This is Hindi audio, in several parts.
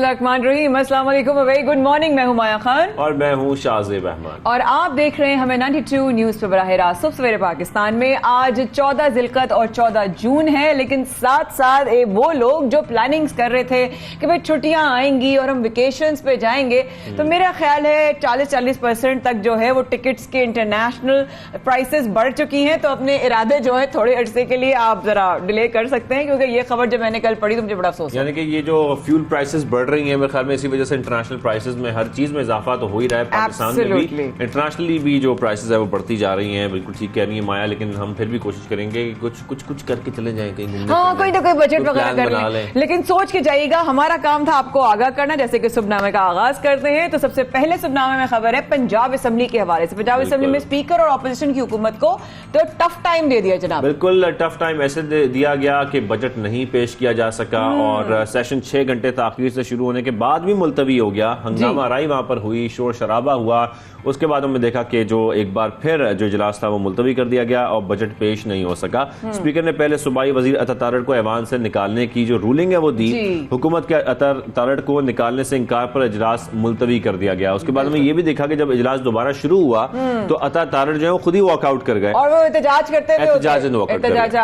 बिस्मिल्लाहिर्रहमानिर्रहीम। अस्सलाम वालेकुम, वेरी गुड मॉर्निंग। मैं हूं माया खान और मैं हूं शाहजेब अहमद और आप देख रहे हैं हमें 92 न्यूज पे बराह रास्त सुबह सवेरे पाकिस्तान में। आज 14 जिलकत और 14 जून है, लेकिन साथ साथ वो लोग जो प्लानिंग्स कर रहे थे कि भाई छुट्टियां आएंगी और हम वेकेशंस पे जाएंगे, तो मेरा ख्याल है 40% तक जो है वो टिकट्स के इंटरनेशनल प्राइसेस बढ़ चुकी हैं। तो अपने इरादे जो है थोड़े अरसे के लिए आप जरा डिले कर सकते हैं, क्योंकि ये खबर जब मैंने कल पढ़ी तो मुझे बड़ा अफसोस। यानी कि ये जो फ्यूल प्राइसेस बढ़ रही हैं, मेरे ख्याल में इसी वजह से इंटरनेशनल प्राइसेस में हर चीज में इजाफा तो हो ही रहा है। पाकिस्तान में भी इंटरनेशनली भी जो प्राइसेस है वो बढ़ती जा रही हैं। बिल्कुल ठीक कह रही है माया, लेकिन हम फिर भी कोशिश करेंगे कि कुछ करके चले जाएं कहीं घूमने। हाँ, कोई ना कोई बजट वगैरह कर लें, लेकिन सोच के जाइएगा। हमारा काम था आपको आगाह करना, जैसे कि सुबनामे का आगाज करते हैं। तो सबसे पहले सुबनामे में खबर है पंजाब असेंबली के हवाले से। पंजाब असेंबली में स्पीकर और ऑपोजिशन की हुकूमत को तो टफ टाइम दे दिया जनाब। बिल्कुल टफ टाइम ऐसे दिया गया कि बजट नहीं पेश किया जा सका और सेशन 6 घंटे ताखीर से शुरू होने के बाद भी मुलतवी हो गया। हंगामा राई वहां पर हुई, शोर शराबा हुआ। उसके बाद हमने देखा कि जो एक बार फिर जो इजलास था वो मुलतवी कर दिया गया और बजट पेश नहीं हो सका। स्पीकर ने पहले सूबाई वजीर अता तारड़ को ऐवान से निकालने की जो रूलिंग है वो दी। हुकूमत के अता तारड़ को निकालने से इंकार पर इजलास मुलतवी कर दिया गया। उसके बाद हमें ये भी देखा कि जब इजलास दोबारा शुरू हुआ तो अता तारड़ जो है खुद ही वॉकआउट कर गए और वो एहतजाज करते हुए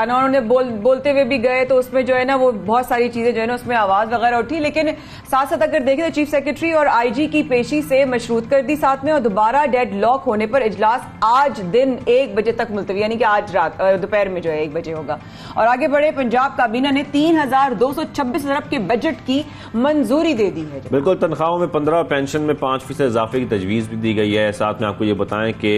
उन्होंने बोलते हुए भी गए। तो उसमें जो है ना वो बहुत सारी चीजें जो है ना उसमें आवाज वगैरह उठी, लेकिन साथ साथ अगर देखें तो चीफ सेक्रेटरी और आईजी की पेशी से मशरूत कर दी साथ में, और दोबारा डेड लॉक होने पर इजलास आज दिन 1 बजे तक मुलतवी, यानी कि आज रात दोपहर में जो है 1 बजे होगा। और आगे बढ़े, पंजाब काबीना ने 3226 अरब के बजट की मंजूरी दे दी है। बिल्कुल, तनख्वाहों में 15, पेंशन में 5% इजाफे की तजवीज भी दी गई है। साथ में आपको ये बताएं कि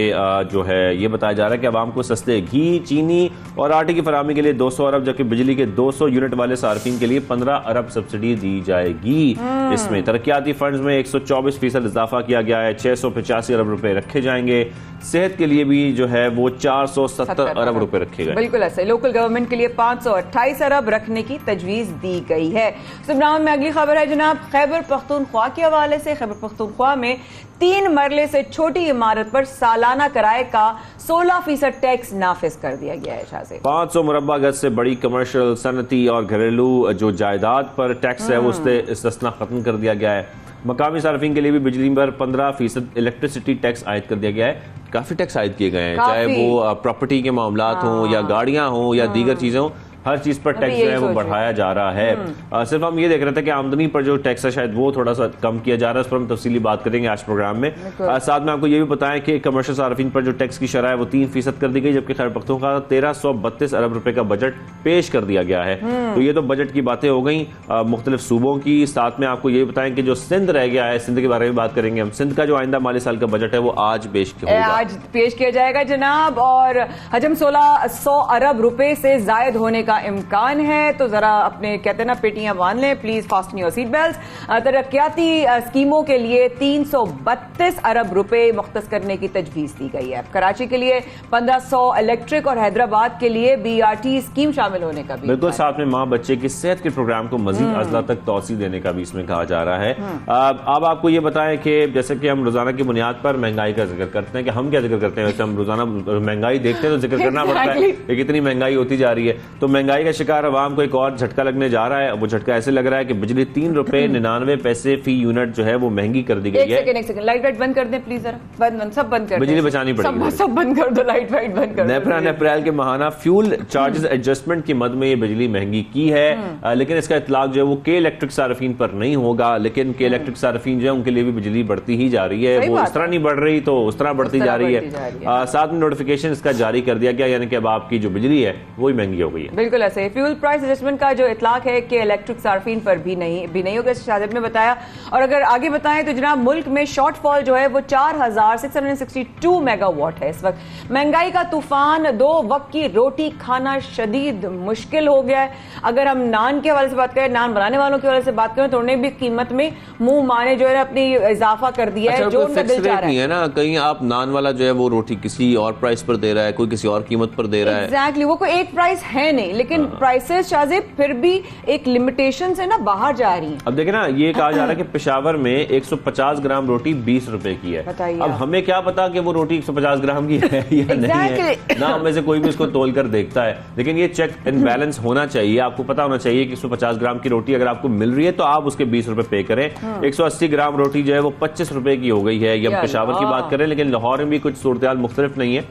जो है ये बताया जा रहा है कि आवाम को सस्ते घी, चीनी और आटे की फराहमी के लिए 200 अरब, जबकि बिजली के 200 यूनिट वाले सार्फिन के लिए 15 अरब सब्सिडी दी जाएगी। इसमें तरक्याती फंड्स में 124% इजाफा किया गया है। 685 अरब रुपए रखे जाएंगे। सेहत के लिए भी जो है वो 470 अरब रुपए रखे गए। बिल्कुल ऐसे। लोकल गवर्नमेंट के लिए 528 अरब रखने की तजवीज दी गई है। सुबनाम में अगली खबर है जनाब खैबर पख्तूनख्वा के हवाले से। खैबर पख्तूनख्वा में 3 मरले से छोटी इमारत पर सालाना किराए का 16% टैक्स नाफिज कर दिया गया है। शाह 500 मुरब्बा गज से बड़ी कमर्शियल, सनती और घरेलू जो जायदाद पर टैक्स है उससे इस्तिस्ना खत्म कर दिया गया है। मकामी सार्फिन के लिए भी बिजली पर 15% इलेक्ट्रिसिटी टैक्स आयद कर दिया गया है। काफी टैक्स आयद किए गए हैं, चाहे वो प्रॉपर्टी के मामलात हों या गाड़ियां हों या दीगर चीजें हों, हर चीज पर टैक्स जो है वो बढ़ाया जा रहा है। सिर्फ हम ये देख रहे थे कि आमदनी पर जो टैक्स है शायद वो थोड़ा सा कम किया जा रहा है। उस पर हम तफसीली बात करेंगे आज प्रोग्राम में। साथ में आपको ये भी बताएं कि कमर्शियल सार्फिन पर जो टैक्स की शरह है वो 3% कर दी गई, जबकि खैबर पख्तूनख्वा का 1332 अरब रुपए का बजट पेश कर दिया गया है। तो ये तो बजट की बातें हो गई मुख्तलिफ सूबों की। साथ में आपको ये बताएं कि जो सिंध रह गया है, सिंध के बारे में बात करेंगे हम। सिंध का जो आइंदा माली साल का बजट है वो आज पेश किया जाएगा जनाब, और हजम 1600 अरब रुपए से जायद होने का इम्कान है। तो जरा अपने कहते हैं ना पेटियां बांध लें, please fasten your seat belt. तरक्याती स्कीमों के लिए 332 अरब रुपए मुख्तस करने की तजवीज दी गई है। कराची के लिए 1500, इलेक्ट्रिक और हैदराबाद के लिए BRT स्कीम शामिल होने का भी बिल्कुल। साथ में माँ बच्चे की सेहत के प्रोग्राम को मजीद अजला तक तोसी देने का भी इसमें कहा जा रहा है। अब आपको ये बताएं कि जैसे कि हम रोजाना की बुनियाद पर महंगाई का जिक्र करते हैं, कि हम क्या जिक्र करते हैं, वैसे हम रोजाना महंगाई देखते हैं तो जिक्र करना पड़ता है कि कितनी महंगाई होती जा रही है। तो महंगाई का शिकार आवाम को एक और झटका लगने जा रहा है। वो झटका ऐसे लग रहा है कि बिजली 3 रुपए 99 पैसे फी यूनिट जो है वो महंगी कर दी गई है। एक सेकंड, लाइट वाइट बंद कर दें प्लीज, जरा सब बंद कर, बिजली बचानी पड़ेगी, सब बंद कर दो, लाइट वाइट बंद कर दो। अप्रैल के माहाना फ्यूल चार्जेस एडजस्टमेंट की मद में ये बिजली महंगी की है, लेकिन इसका इतलाक जो है वो के इलेक्ट्रिक सार्फिन पर नहीं होगा। लेकिन के इलेक्ट्रिक सार्फिन जो है उनके लिए भी बिजली बढ़ती ही जा रही है। वो इस तरह नहीं बढ़ रही तो उस तरह बढ़ती जा रही है। साथ में नोटिफिकेशन इसका जारी कर दिया गया, यानी कि अब आपकी जो बिजली है वो ही महंगी हो गई है। बिल्कुल ऐसे। फ्यूल प्राइस एडजस्टमेंट का जो इतलाक है कि इलेक्ट्रिक सार्फिन पर भी नहीं होगा, शाहिद ने बताया। और अगर आगे बताएं तो जनाब मुल्क में शॉर्टफॉल जो है वो 4662 मेगावाट है। इस वक्त महंगाई का तूफान, 2 वक्त की रोटी खाना शदीद मुश्किल हो गया है। अगर हम नान के हवाले से बात करें, नान बनाने वालों के हवाले से बात करें, तो उन्हें भी कीमत में मुंह माने जो है अपनी इजाफा कर दिया है। जो उनका दिल चाह रहा है ना, कहीं आप नान वाला जो है वो रोटी किसी और प्राइस पर दे रहा है, कोई किसी और कीमत पर दे रहा है। एग्जैक्टली, वो कोई एक प्राइस है नहीं, लेकिन प्राइसेस शाहजेब फिर भी एक लिमिटेशन से ना बाहर जा रही हैं। अब देखे ना, ये कहा जा रहा है कि पेशावर में 150 ग्राम रोटी 20 रुपए की है। बताइए अब हमें क्या पता कि वो रोटी 150 ग्राम की है या नहीं है, ना हमें से कोई भी उसको तोल कर देखता है। लेकिन ये चेक एंड बैलेंस होना चाहिए, आपको पता होना चाहिए कि 150 ग्राम की रोटी अगर आपको मिल रही है तो आप उसके 20 रुपए पे करें। 180 ग्राम रोटी जो है वो 25 रुपए की हो गई है। ये हम पेशावर की बात करें, लेकिन लाहौर में भी कुछ सूरत मुख्तलिफ नहीं है।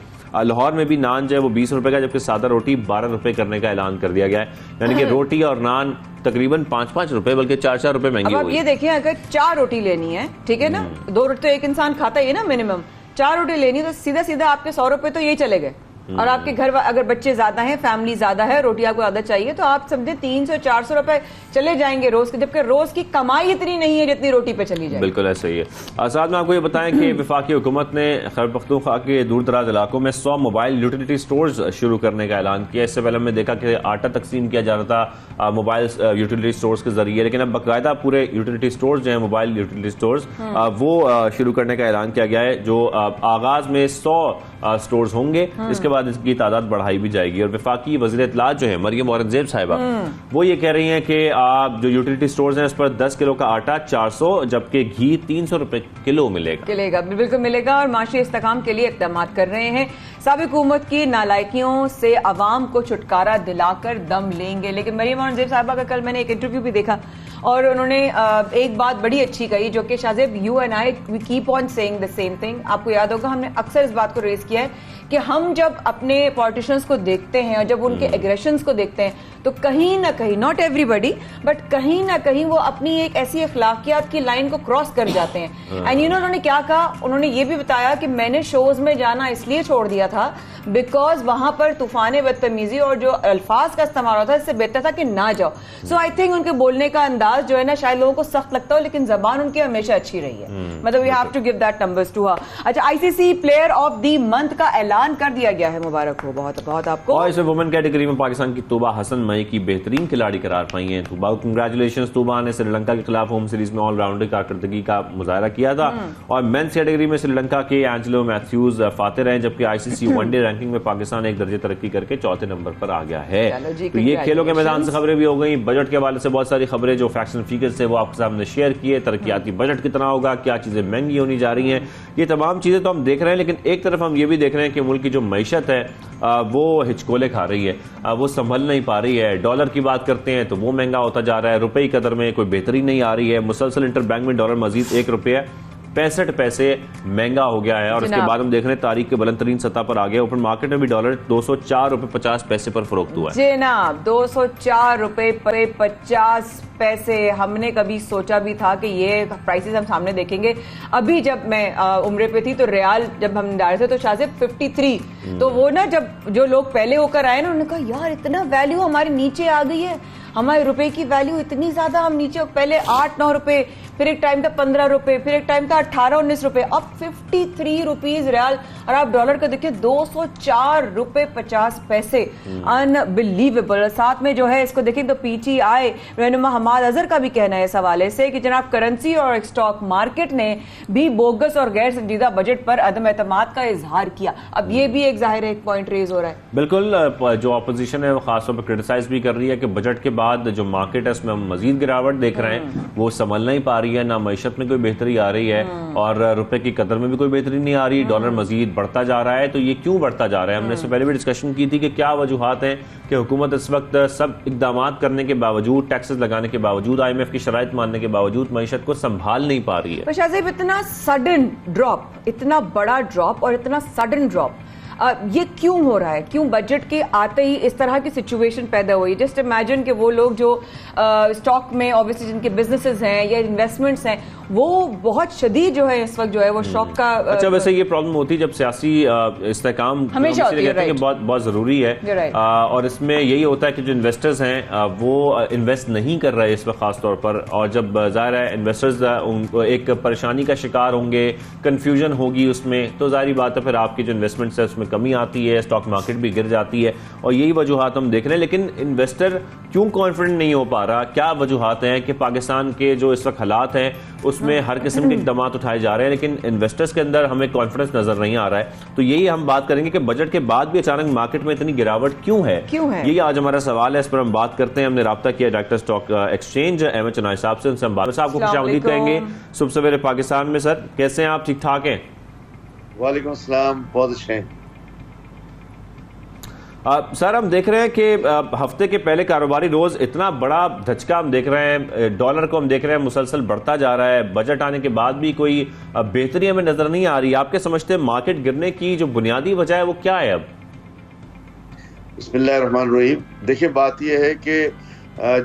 लाहौर में भी नान जो है वो 20 रुपए का, जबकि सादा रोटी 12 रुपए करने का ऐलान कर दिया गया है। यानी कि रोटी और नान तकरीबन 5-5 रुपए बल्कि 4-4 रुपए महंगी अब हो आप गई। ये देखिए, अगर 4 रोटी लेनी है, ठीक है ना, 2 रोटी तो एक इंसान खाता ही है ना मिनिमम, 4 रोटी लेनी है तो सीधा सीधा आपके 100 रुपए तो यही चले गए। और आपके घर अगर बच्चे ज्यादा हैं, फैमिली ज्यादा है, रोटी आपको ज्यादा चाहिए, तो आप समझे 300-400 रुपए चले जाएंगे रोज के, जबकि रोज की कमाई इतनी नहीं है जितनी रोटी पे चली जाए। बिल्कुल ऐसा ही है। साथ में आपको ये बताएं कि वफाकी हुकूमत ने खैबर पख्तूनख्वा के दूर दराज इलाकों में 100 मोबाइल यूटिलिटी स्टोर्स शुरू करने का ऐलान किया। इससे पहले हमने देखा कि आटा तकसीम किया जा रहा था मोबाइल यूटिलिटी स्टोर्स के जरिए, लेकिन अब बाकायदा पूरे यूटिलिटी स्टोर्स जो है, मोबाइल यूटिलिटी स्टोर्स, वो शुरू करने का ऐलान किया गया है। जो आगाज में 100 स्टोर्स होंगे, इसके बाद इसकी तादाद बढ़ाई भी जाएगी। और वफाकी वज़ीर इत्तलात जो है मरियम औरंगजेब साहिबा, वो ये कह रही हैं कि आप जो यूटिलिटी स्टोर्स हैं उस पर 10 किलो का आटा 400, जबकि घी 300 रुपए किलो मिलेगा। बिल्कुल मिलेगा। और माशी इस्तेकाम के लिए इक़दाम कर रहे हैं। साबिक़ हुकूमत की नालायकियों से अवाम को छुटकारा दिलाकर दम लेंगे। लेकिन मरियम औरंगजेब साहिबा का कल मैंने एक इंटरव्यू भी देखा और उन्होंने एक बात बड़ी अच्छी कही, जो कि Shahzeb you and I we keep on saying the same thing. आपको याद होगा हमने अक्सर इस बात को रेज किया है कि हम जब अपने पॉलिटिशियंस को देखते हैं और जब उनके एग्रेशंस को देखते हैं तो कहीं ना कहीं, नॉट एवरीबडी बट कहीं ना कहीं वो अपनी एक ऐसी अखलाकियात की लाइन को क्रॉस कर जाते हैं। एंड यू नो उन्होंने क्या कहा, उन्होंने ये भी बताया कि मैंने शोज में जाना इसलिए छोड़ दिया था बिकॉज वहां पर तूफान बदतमीजी और जो अल्फाज का इस्तेमाल होता है, इससे बेहतर था कि ना जाओ। सो आई थिंक उनके बोलने का अंदाज जो है ना, शायद लोगों को सख्त लगता हो, लेकिन जबान उनकी हमेशा अच्छी रही है। मतलब we have to give that numbers to her. अच्छा, ICC player of the month का ऐलान कर दिया गया है, मुबारक हो बहुत बहुत आपको। और इसे वुमेन कैटेगरी में पाकिस्तान की तूबा हसन मई की बेहतरीन खिलाड़ी करार पाई हैं। तूबा को कंग्रेचुलेशन। तूबा ने श्रीलंका के खिलाफ होम सीरीज में ऑलराउंडर कारकर्दगी का मुजाहरा किया था। और मेंस कैटेगरी में श्रीलंका के एंजेलो मैथ्यूज फातेह रहे, जबकि आईसीसी वनडे रैंकिंग में पाकिस्तान एक दर्जे तरक्की करके 4थे नंबर पर आ गया है। तो ये खेलों के मैदान से खबरें भी हो गई। बजट के हवाले से बहुत सारी खबरें जो फैक्ट्स एंड फिगर्स से वो आपके सामने शेयर किए। तरक्याती बजट कितना होगा, क्या चीजें महंगी होनी जा रही हैं, ये तमाम चीजें तो हम देख रहे हैं। लेकिन एक तरफ हम ये भी देख रहे हैं कि मुल्क की जो मईशत है वो हिचकोले खा रही है, वो संभल नहीं पा रही है। डॉलर की बात करते हैं तो वो महंगा होता जा रहा है, रुपए की कदर में कोई बेहतरी नहीं आ रही है। मुसलसल इंटरबैंक में डॉलर मजीद 1 रुपया 65 पैसे महंगा हो गया है। और उसके बाद हम देख रहे हैं तारीख के बुलंद तरीन सतह पर आ गया। ओपन मार्केट में भी डॉलर 204 रुपए 50 पैसे पर फरोख्त हुआ है। जनाब 204 रुपए 50 पैसे। हमने कभी सोचा भी था कि ये प्राइसेस हम सामने देखेंगे? अभी जब मैं उम्रे पे थी तो रियाल जब हम डाले थे तो शायद 53, तो वो ना जब जो लोग पहले होकर आए ना, उन्होंने कहा यार इतना वैल्यू हमारे नीचे आ गई है, हमारे रुपए की वैल्यू इतनी ज्यादा, हम नीचे पहले 8-9 रुपए, फिर एक टाइम था 15 रुपए, फिर एक टाइम था 18-19 रुपए, अब 53 रुपीज रियाल। और आप डॉलर का देखिए 204 रुपए 50 पैसे। अनबिलीवेबल। साथ में जो है इसको देखें तो पीटीआई रहनुमा हमाद अजहर का भी कहना है इस हवाले से कि जनाब करेंसी और स्टॉक मार्केट ने भी बोगस और गैर संजीदा बजट पर अदम एतमाद का इजहार किया। अब ये भी एक जाहिर एक पॉइंट रेज हो रहा है। बिल्कुल, जो अपोजिशन है वो खासतौर पर क्रिटिसाइज भी कर रही है कि बजट के बाद जो मार्केट है उसमें हम मजीद गिरावट देख रहे हैं, वो संभल नहीं पा रही है, ना मईशत में कोई बेहतरी आ रही है और रुपए की कदर में भी कोई बेहतरी नहीं आ रही। डॉलर मजीद बढ़ता जा रहा है। तो ये क्यों बढ़ता जा रहा है? हमने इससे पहले भी डिस्कशन की थी कि क्या वजूहात हैं कि हुकूमत इस वक्त सब इकदाम करने के बावजूद, टैक्सेस लगाने के बावजूद, IMF की शराइत मानने के बावजूद मईशत को संभाल नहीं पा रही है। शाहजेब इतना सडन ड्रॉप, इतना बड़ा ड्रॉप और इतना सडन ड्रॉप ये क्यों हो रहा है? क्यों बजट के आते ही इस तरह की सिचुएशन पैदा हुई? जस्ट इमेजिन कि वो लोग जो स्टॉक में ऑब्वियसली जिनके बिजनेसेस हैं या इन्वेस्टमेंट्स हैं, वो बहुत शदीद जो है इस वक्त जो है वो शॉक का। अच्छा, वैसे ये प्रॉब्लम होती है जब सियासी इस्तेहकाम हमेशा होती है, कि बहुत जरूरी है। और इसमें यही होता है कि जो इन्वेस्टर्स हैं वो इन्वेस्ट नहीं कर रहे इस वक्त खास तौर पर। और जब जाहिर है इन्वेस्टर्स एक परेशानी का शिकार होंगे, कंफ्यूजन होगी उसमें, तो जाहिर बात है फिर आपकी जो इन्वेस्टमेंट्स है उसमें कमी आती है, स्टॉक मार्केट भी गिर जाती है, और यही वजूहात हम देख रहे हैं। लेकिन इन्वेस्टर क्यों कॉन्फिडेंट नहीं हो पा रहा? क्या वजूहात हैं कि पाकिस्तान के जो इस वक्त हालात हैं उसमें हर किस्म के इकदाम उठाए जा रहे हैं, लेकिन इन्वेस्टर्स के अंदर हमें कॉन्फिडेंस नजर नहीं आ रहा है? तो यही हम बात करेंगे कि बजट के बाद भी अचानक मार्केट में इतनी गिरावट क्यों है। यही आज हमारा सवाल है, इस पर हम बात करते हैं। हमने राब्ता किया डायरेक्टर स्टॉक एक्सचेंज अहमद चनाई साहब से, उनसे हम बात साहब को खुशामदीद कहेंगे सुबह सवेरे पाकिस्तान में। सर कैसे हैं आप? ठीक ठाक हैं? वालेकुम अस्सलाम, बहुत अच्छे हैं। सर हम देख रहे हैं कि हफ्ते के पहले कारोबारी रोज इतना बड़ा धचका हम देख रहे हैं, डॉलर को हम देख रहे हैं मुसलसल बढ़ता जा रहा है। बजट आने के बाद भी कोई बेहतरी हमें नजर नहीं आ रही। आपके समझते हैं मार्केट गिरने की जो बुनियादी वजह है वो क्या है? अब बिस्मिल्लाहिर्रहमानिर्रहीम। देखिए, बात यह है कि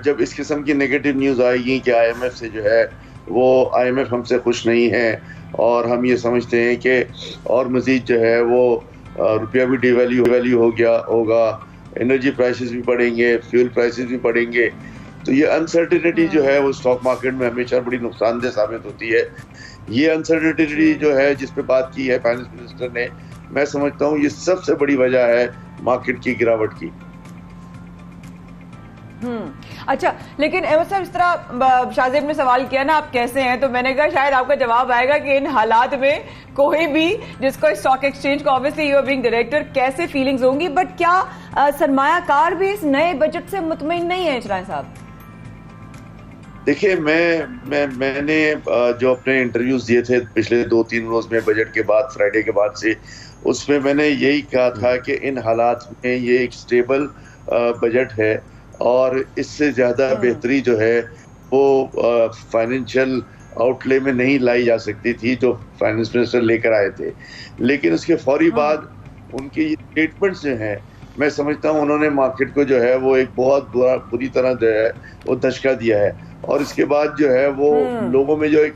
जब इस किस्म की नेगेटिव न्यूज़ आएगी कि आईएमएफ से जो है वो आईएमएफ हमसे खुश नहीं है और हम ये समझते हैं कि और मज़ीद जो है वो रुपया भी डिवैल्यू हो गया होगा, एनर्जी प्राइसेस भी बढ़ेंगे, फ्यूल प्राइसेस भी बढ़ेंगे, तो ये अनसर्टिनिटी जो है वो स्टॉक मार्केट में हमेशा बड़ी नुकसानदेह साबित होती है। ये अनसर्टिनिटी जो है जिस पे बात की है फाइनेंस मिनिस्टर ने, मैं समझता हूँ ये सबसे बड़ी वजह है मार्केट की गिरावट की। अच्छा, लेकिन अहमद साहब, इस तरह शाहजेब ने सवाल किया ना आप कैसे हैं, तो मैंने कहा शायद आपका जवाब आएगा कि इन हालात में कोई भी जिसको स्टॉक एक्सचेंज को, obviously you are being director, कैसे फीलिंग्स होंगी, बट क्या सरमायाकार भी इस नए बजट से मुतमईन नहीं है चनाई साहब? देखिए, मैंने जो अपने इंटरव्यूज दिए थे पिछले 2-3 रोज में बजट के बाद, फ्राइडे के बाद से, उसमें मैंने यही कहा था कि इन हालात में ये एक स्टेबल बजट है और इससे ज़्यादा बेहतरी जो है वो फाइनेंशियल आउटले में नहीं लाई जा सकती थी जो फाइनेंस मिनिस्टर लेकर आए थे। लेकिन उसके फौरी बाद उनके ये स्टेटमेंट्स जो हैं, मैं समझता हूँ उन्होंने मार्केट को जो है वो एक बहुत बुरी तरह जो है वो धचका दिया है। और इसके बाद जो है वो लोगों में जो एक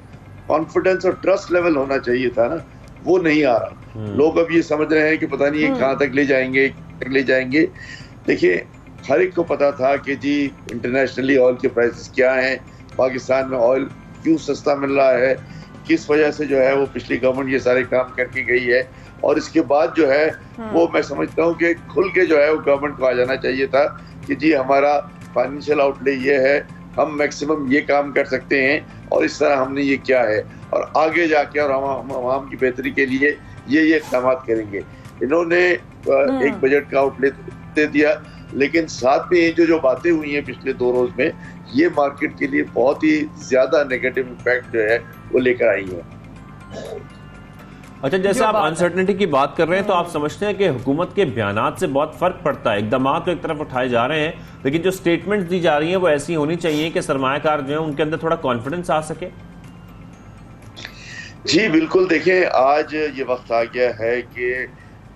कॉन्फिडेंस और ट्रस्ट लेवल होना चाहिए था ना, वो नहीं आ रहा। लोग अब ये समझ रहे हैं कि पता नहीं कहाँ तक ले जाएंगे। देखिए, हर एक को पता था कि जी इंटरनेशनली ऑयल के प्राइसेस क्या हैं, पाकिस्तान में ऑयल क्यों सस्ता मिल रहा है, किस वजह से जो है वो पिछली गवर्नमेंट ये सारे काम करके गई है। और इसके बाद जो है वो मैं समझता हूँ कि खुल के जो है वो गवर्नमेंट को आ जाना चाहिए था कि जी हमारा फाइनेंशियल आउटले ये है, हम मैक्सिमम ये काम कर सकते हैं और इस तरह हमने ये किया है और आगे जाके और हम आवाम की बेहतरी के लिए ये इक़दाम करेंगे। इन्होंने एक बजट का आउटले दे दिया, लेकिन साथ में ये जो बातें हुई हैं पिछले 2 रोज में, ये मार्केट के लिए बहुत ही ज्यादा नेगेटिव इम्पैक्ट जो है वो लेकर आई है। अच्छा, जैसे आप अनसर्टेनिटी की बात कर रहे हैं, तो आप समझते हैं कि हुकूमत के बयानात से बहुत फर्क पड़ता है? इकदाम तो एक तरफ उठाए जा रहे हैं, लेकिन जो स्टेटमेंट्स दी जा रही हैं वो ऐसी होनी चाहिए कि सरमायाकार जो है उनके अंदर थोड़ा कॉन्फिडेंस आ सके। जी बिल्कुल। देखिए, आज ये वक्त आ गया है कि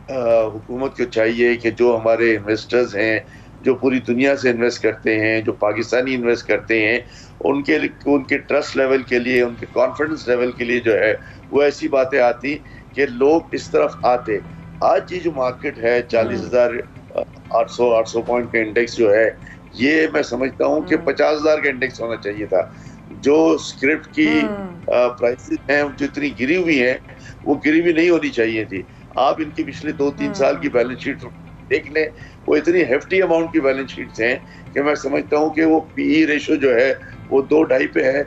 हुकूमत को चाहिए कि जो हमारे इन्वेस्टर्स हैं, जो पूरी दुनिया से इन्वेस्ट करते हैं, जो पाकिस्तानी इन्वेस्ट करते हैं, उनके ट्रस्ट लेवल के लिए, उनके कॉन्फिडेंस लेवल के लिए जो है वो ऐसी बातें आती कि लोग इस तरफ आते। आज ये जो मार्केट है 40,800 पॉइंट का इंडेक्स जो है, ये मैं समझता हूँ कि 50,000 का इंडेक्स होना चाहिए था। जो स्क्रिप्ट की प्राइसेस हैं जो इतनी गिरी हुई हैं, वो गिरी हुई नहीं होनी चाहिए थी। आप इनकी पिछले 2-3 साल की बैलेंस शीट देख लें, वो इतनी हेफ्टी अमाउंट की बैलेंस शीट्स हैं कि मैं समझता हूँ कि वो पीई रेशो जो है वो 2-2.5 पे है,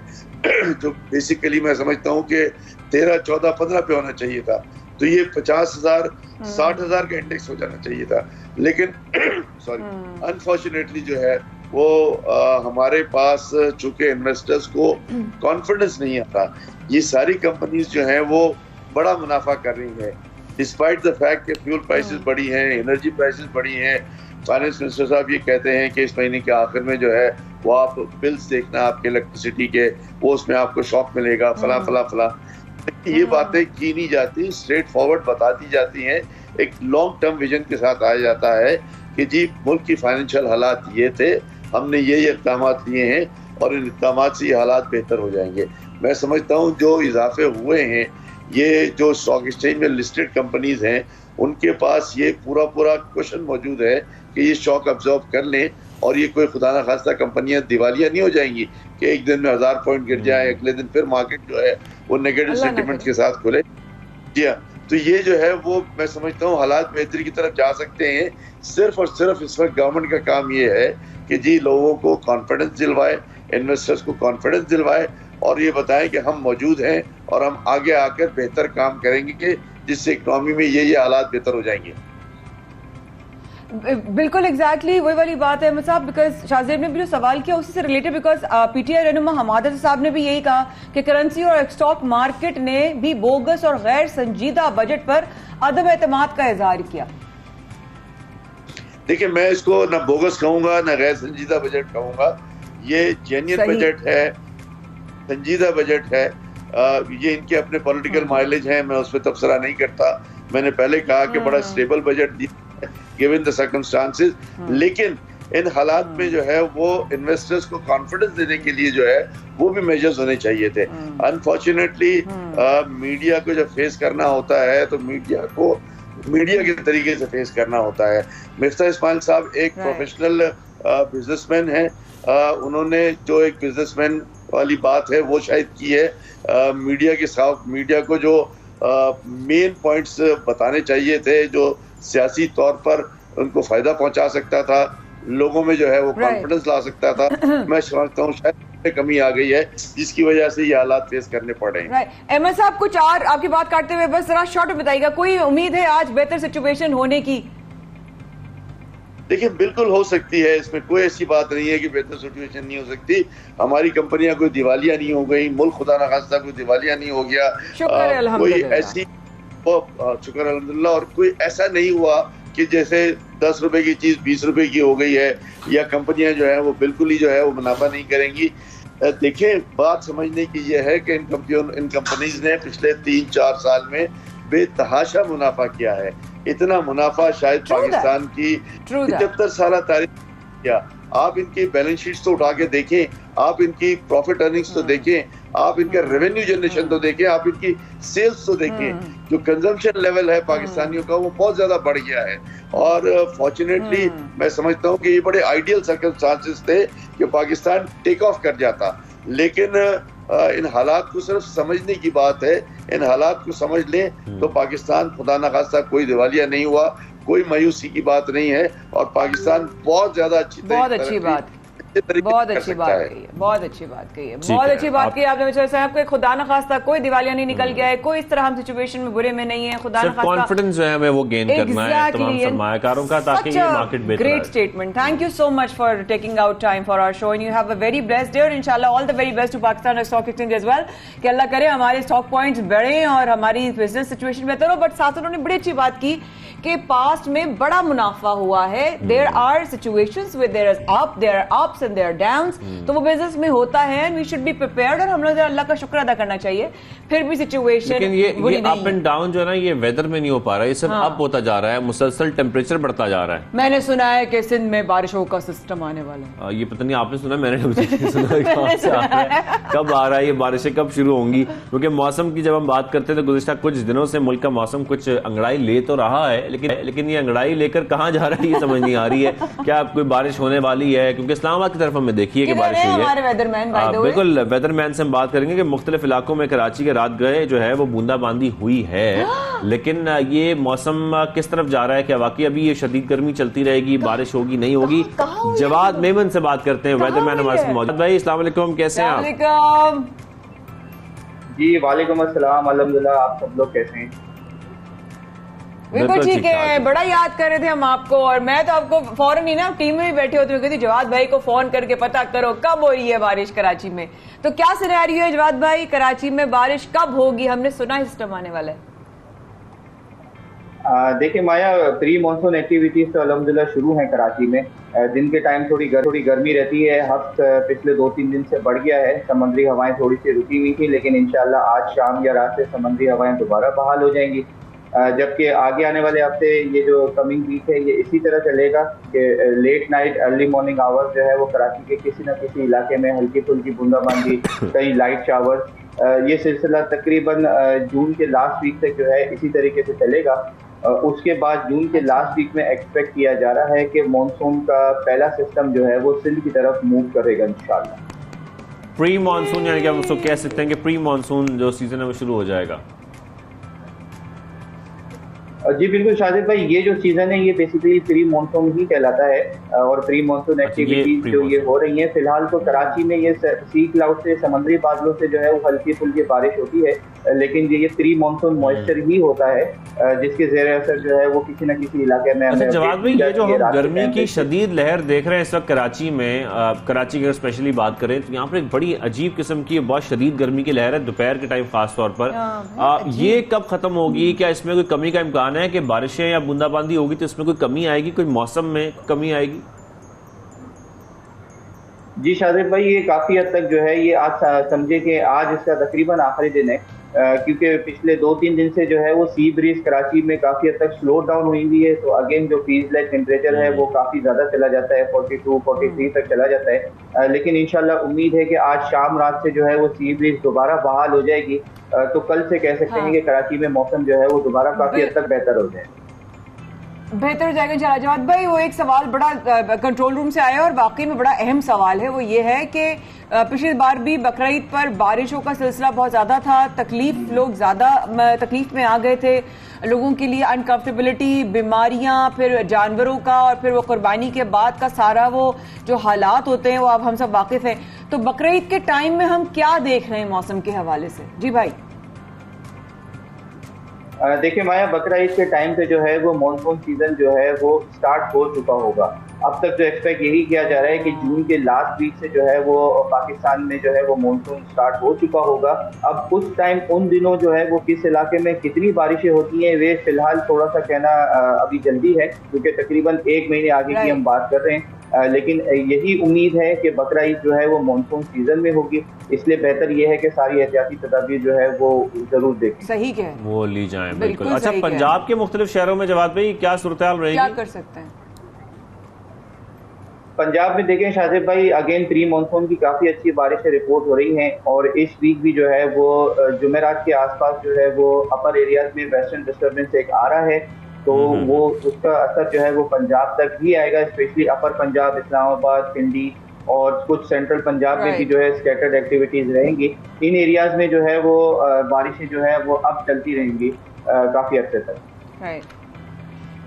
जो बेसिकली मैं समझता हूँ कि 13, 14, 15 पे होना चाहिए था। तो ये 50,000, 60,000 का इंडेक्स हो जाना चाहिए था। लेकिन अनफॉर्चुनेटली जो है वो हमारे पास चूंकि इन्वेस्टर्स को कॉन्फिडेंस नहीं आता, ये सारी कंपनीज जो हैं वो बड़ा मुनाफा कर रही हैं डिस्पाइट द फैक्ट कि फ्यूल प्राइसेस बढ़ी हैं, एनर्जी प्राइसेस बढ़ी हैं। फाइनेंस मिनिस्टर साहब ये कहते हैं कि इस महीने के आखिर में जो है वो आप बिल्स देखना आपके इलेक्ट्रिसिटी के, वो उसमें आपको शॉक मिलेगा, फला फला फला। ये बातें की नहीं जाती, स्ट्रेट फॉरवर्ड बता दी जाती हैं, एक लॉन्ग टर्म विजन के साथ आया जाता है कि जी मुल्क की फाइनेंशियल हालात ये थे, हमने ये इक़दाम लिए हैं और इन इक़दाम से ये हालात बेहतर हो जाएंगे। मैं समझता हूँ जो इजाफे हुए हैं, ये जो स्टॉक एक्सचेंज में लिस्टेड कंपनीज हैं, उनके पास ये पूरा क्वेश्चन मौजूद है कि ये शॉक अब्जॉर्ब कर लें और ये कोई खुदा ना खास्ता कंपनियां दिवालिया नहीं हो जाएंगी कि एक दिन में 1000 पॉइंट गिर जाए, अगले दिन फिर मार्केट जो है वो नेगेटिव सेंटिमेंट के साथ खुले। जी हाँ, तो ये जो है वो मैं समझता हूँ हालात बेहतरी की तरफ जा सकते हैं। सिर्फ और सिर्फ इस वक्त गवर्नमेंट का काम ये है कि जी लोगों को कॉन्फिडेंस दिलवाए, इन्वेस्टर्स को कॉन्फिडेंस दिलवाए और ये बताएं कि हम मौजूद हैं और हम आगे आकर बेहतर काम करेंगे जिससे इकोनॉमी में ये हालात बेहतर हो जाएंगे। बिल्कुल एग्जैक्टली वही वाली बात है अहमद साहब, बिकॉज शाहजेब ने भी जो सवाल किया उसी से रिलेटेड, बिकॉज पीटीआई रहनुमा हमादर साहब ने भी यही कहा कि करेंसी और स्टॉक मार्केट ने भी बोगस और गैर संजीदा बजट पर अदम एतमाद का इजहार किया। देखिए मैं इसको ना बोगस कहूंगा ना गैर संजीदा बजट कहूंगा, ये जेन्युइन बजट है, संजीदा बजट है। ये इनके अपने पॉलिटिकल माइलेज हैं, मैं उस पर तबसरा नहीं करता। मैंने पहले कहा कि बड़ा स्टेबल बजट दिया गिवन द सर्कमस्टांसेस, लेकिन इन हालात में जो है वो इन्वेस्टर्स को कॉन्फिडेंस देने के लिए जो है वो भी मेजर्स होने चाहिए थे। अनफॉर्चुनेटली मीडिया को जब फेस करना होता है तो मीडिया को मीडिया के तरीके से फेस करना होता है। मिफ्ताह इस्माइल साहब एक प्रोफेशनल बिजनेसमैन हैं, उन्होंने जो एक बिजनेसमैन वाली बात है वो शायद की है। मीडिया के साथ मीडिया को जो मेन पॉइंट्स बताने चाहिए थे जो सियासी तौर पर उनको फायदा पहुंचा सकता था, लोगों में जो है वो कॉन्फिडेंस ला सकता था, मैं समझता हूँ शायद कमी आ गई है जिसकी वजह से ये हालात फेस करने पड़ रहे हैं। अहमद साहब कुछ और आपकी बात काटते हुए बस जरा शॉर्ट में बताइएगा, कोई उम्मीद है आज बेहतर सिचुएशन होने की? देखिए बिल्कुल हो सकती है, इसमें कोई ऐसी बात नहीं है कि बेहतर सिचुएशन नहीं हो सकती। हमारी कंपनियां कोई दिवालिया नहीं हो गई, मुल्क खुदा न खास्ता कोई दिवालिया नहीं हो गया, कोई ऐसी शुक्र अल्हम्दुलिल्लाह, और कोई ऐसा नहीं हुआ कि जैसे 10 रुपए की चीज 20 रुपए की हो गई है या कंपनियां जो है वो बिल्कुल ही जो है वो मुनाफा नहीं करेंगी। देखिए बात समझने की ये है कि इन कंपनीज ने पिछले 3-4 साल में बेतहाशा मुनाफा किया है। इतना मुनाफा शायद पाकिस्तान की 75 साल तारीख किया। आप इनकी बैलेंस शीट्स तो उठा के देखें, आप इनकी प्रॉफिट अर्निंग्स तो देखें, आप इनका रेवेन्यू जनरेशन तो देखें, आप इनकी सेल्स तो देखें। जो कंजम्पशन लेवल है पाकिस्तानियों का वो बहुत ज्यादा बढ़ गया है और फॉर्चुनेटली मैं समझता हूँ कि ये बड़े आइडियल सर्कमस्टांसेस थे कि पाकिस्तान टेक ऑफ कर जाता, लेकिन इन हालात को सिर्फ समझने की बात है। इन हालात को समझ लें तो पाकिस्तान खुदा न खास्ता कोई दिवालिया नहीं हुआ, कोई मायूसी की बात नहीं है और पाकिस्तान बहुत ज्यादा बहुत अच्छी बात कही है, बहुत अच्छी बात कही है, बहुत अच्छी बात कही आपने मिस्टर साहब के। खुदा न खास्ता कोई दिवालिया नहीं निकल गया है, कोई इस तरह हम सिचुएशन में बुरे में नहीं है। खुदा न खास्ता कॉन्फिडेंस जो है हमें वो गेन करना है तमाम सरमायाकारों का ताकि ये मार्केट बेहतर great statement. Thank you so much for taking out time for our show and you have a very blessed day और इंशाल्लाह all the very best to Pakistan stock exchange as well कि अल्लाह करे हमारे स्टॉक पॉइंट्स बढ़े और हमारी बिजनेस सिचुएशन बेहतर हो। बट साथ उन्होंने बड़ी अच्छी बात की कि पास्ट में बड़ा मुनाफा हुआ है। There are situations with there are ups and there downs, तो वो बिजनेस में होता है and we should be prepared और हम लोग अल्लाह का शुक्र अदा करना चाहिए। फिर भी सिचुएशन लेकिन ये अप एंड डाउन जो है ना ये वेदर में नहीं हो पा रहा है, ये सब अप होता जा रहा है, मुसलसल टेम्परेचर बढ़ता जा रहा है। मैंने सुना है कि सिंध में बारिशों का सिस्टम आने वाला है। ये पता नहीं आपने सुना, मैंने नहीं सुना कहाँ से आ रहा है, कब आ रहा है, ये बारिशें कब शुरू होंगी? क्योंकि मौसम की जब हम बात करते हैं तो गुज़िश्ता कुछ दिनों से मुल्क का मौसम कुछ अंगड़ाई ले तो रहा है, लेकिन ये अंगड़ाई लेकर कहाँ जा रहा है ये समझ नहीं आ रही है। क्या कोई बारिश होने वाली है? क्योंकि इस्लामाबाद की तरफ हमें देखिए कि बारिश हुई है। बिल्कुल वेदरमैन से हम बात करेंगे कि मुख्तलिफ इलाकों में कराची के रात गए जो है वो बूंदाबांदी हुई है, लेकिन ये मौसम किस तरफ जा रहा है? क्या वाकई अभी ये शदीद गर्मी चलती रहेगी, बारिश होगी नहीं होगी? जवाद मेमन से बात करते हैं, वेदरमैन हमारे साथ मौजूद। भाई अस्सलाम वालेकुम, कैसे हैं आप? जी वालेकुम अस्सलाम, अल्हम्दुलिल्लाह, आप सब लोग कैसे हैं? बिल्कुल ठीक है, बड़ा याद कर रहे थे हम आपको और मैं तो आपको फौरन ही ना टीम में भी बैठे होते हुए जवाद भाई को फोन करके पता करो कब हो रही है बारिश कराची में। तो क्या सिनेरियो है जवाद भाई, कराची में बारिश कब होगी? हमने सुना सिस्टम आने वाला है। देखिए माया, प्री मानसून एक्टिविटीज तो अल्हम्दुलिल्लाह शुरू हैं कराची में। दिन के टाइम थोड़ी गर्मी रहती है, पिछले 2-3 दिन से बढ़ गया है। समुद्री हवाएं थोड़ी सी रुकी हुई थी, लेकिन इंशाल्लाह आज शाम या रात से समुद्री हवाएं दोबारा बहाल हो जाएंगी। जबकि आगे आने वाले हफ्ते ये जो कमिंग वीक है ये इसी तरह चलेगा कि late night early morning hours जो है वो कराची के किसी न किसी इलाके में हल्की फुल्की बूंदाबांदी, कई लाइट शावर्स, ये सिलसिला तकरीबन जून के लास्ट वीक तक जो है इसी तरीके से चलेगा। उसके बाद जून के लास्ट वीक में एक्सपेक्ट किया जा रहा है कि मॉनसून का पहला सिस्टम जो है वो सिंध की तरफ मूव करेगा इंशाल्लाह। प्री मॉनसून यानी कि हम उसको कह सकते हैं कि प्री मॉनसून जो सीजन है वो शुरू हो जाएगा। जी बिल्कुल शाजिद भाई, ये जो सीजन है ये बेसिकली प्री मानसून ही कहलाता है और प्री मानसून एक्टिविटीज जो ये हो रही है फिलहाल तो कराची में ये सी क्लाउड से, समुद्री बादलों से जो है वो हल्की फुल्की बारिश होती है, लेकिन ये प्री मानसून मॉइस्चर ही होता है जिसके ज़ेर असर जो है वो किसी न किसी इलाके में। अच्छा जवाब भाई, ये जो हम गर्मी की शदीद लहर देख रहे हैं इस वक्त कराची में, कराची की अगर स्पेशली बात करें तो यहाँ पर एक बड़ी अजीब किस्म की बहुत शदीद गर्मी की लहर है दोपहर के टाइम खास तौर पर। ये कब खत्म होगी? क्या इसमें कोई कमी का इम्कान है कि बारिशें या बूंदाबांदी होगी तो इसमें कोई कमी आएगी, कोई मौसम में कमी आएगी? जी शाजिद भाई, ये काफी हद तक जो है ये आज समझे कि आज इसका तकरीबन आखिरी दिन है, क्योंकि पिछले 2-3 दिन से जो है वो सी ब्रीज कराची में काफी हद तक स्लो डाउन हुई हुई है, तो अगेन जो फील्ड लाइक टेम्परेचर है वो काफी ज्यादा चला जाता है, 42-43 तक चला जाता है। लेकिन इंशाल्लाह उम्मीद है कि आज शाम रात से जो है वो सी ब्रीज दोबारा बहाल हो जाएगी, तो कल से कह सकते हैं कि कराची में मौसम जो है वो दोबारा काफी हद तक बेहतर हो जाएगा, बेहतर हो जाएगा। जवाद भाई, वो एक सवाल बड़ा कंट्रोल रूम से आया और वाकई में बड़ा अहम सवाल है, वो ये है कि पिछली बार भी बकरीद पर बारिशों का सिलसिला बहुत ज्यादा था, लोग ज्यादा तकलीफ में आ गए थे, लोगों के लिए अनकंफर्टेबिलिटी, बीमारियां, फिर जानवरों का और फिर वो कुर्बानी के बाद का सारा वो जो हालात होते हैं वो अब हम सब वाकिफ हैं। तो बकरीद के टाइम में हम क्या देख रहे हैं मौसम के हवाले से? जी भाई। देखिए माया, बकरा ईद के टाइम पे जो है वो मानसून सीजन जो है वो स्टार्ट हो चुका होगा। अब तक जो एक्सपेक्ट यही किया जा रहा है कि जून के लास्ट वीक से जो है वो पाकिस्तान में जो है वो मानसून स्टार्ट हो चुका होगा। अब उस टाइम उन दिनों जो है वो किस इलाके में कितनी बारिशें होती हैं वे फिलहाल थोड़ा सा कहना अभी जल्दी है, क्योंकि तकरीबन 1 महीने आगे की हम बात कर रहे हैं, लेकिन यही उम्मीद है कि बकरा ईद जो है वो मानसून सीजन में होगी, इसलिए बेहतर ये है कि सारी एहतियाती तदाबीर जो है वो जरूर देखें। सही कह वो ली जाएं, बिल्कुल। अच्छा, पंजाब के मुख्तलिफ शहरों में जवाब भाई क्या सूरत हाल रहेगी, क्या कर सकते हैं? पंजाब में देखें शाजिद भाई, अगेन प्री मानसून की काफी अच्छी बारिशें रिपोर्ट हो रही हैं और इस वीक भी जो है वो जुमेरात के आसपास जो है वो अपर एरियाज में वेस्टर्न डिस्टर्बेंस एक आ रहा है, तो वो उसका असर जो है वो पंजाब तक ही आएगा, स्पेशली अपर पंजाब, इस्लामाबाद, पिंडी और कुछ सेंट्रल पंजाब में भी जो है स्कैटर्ड एक्टिविटीज रहेंगी। इन एरियाज में जो है वो बारिशें जो है वो अब चलती रहेंगी काफी अर्से तक।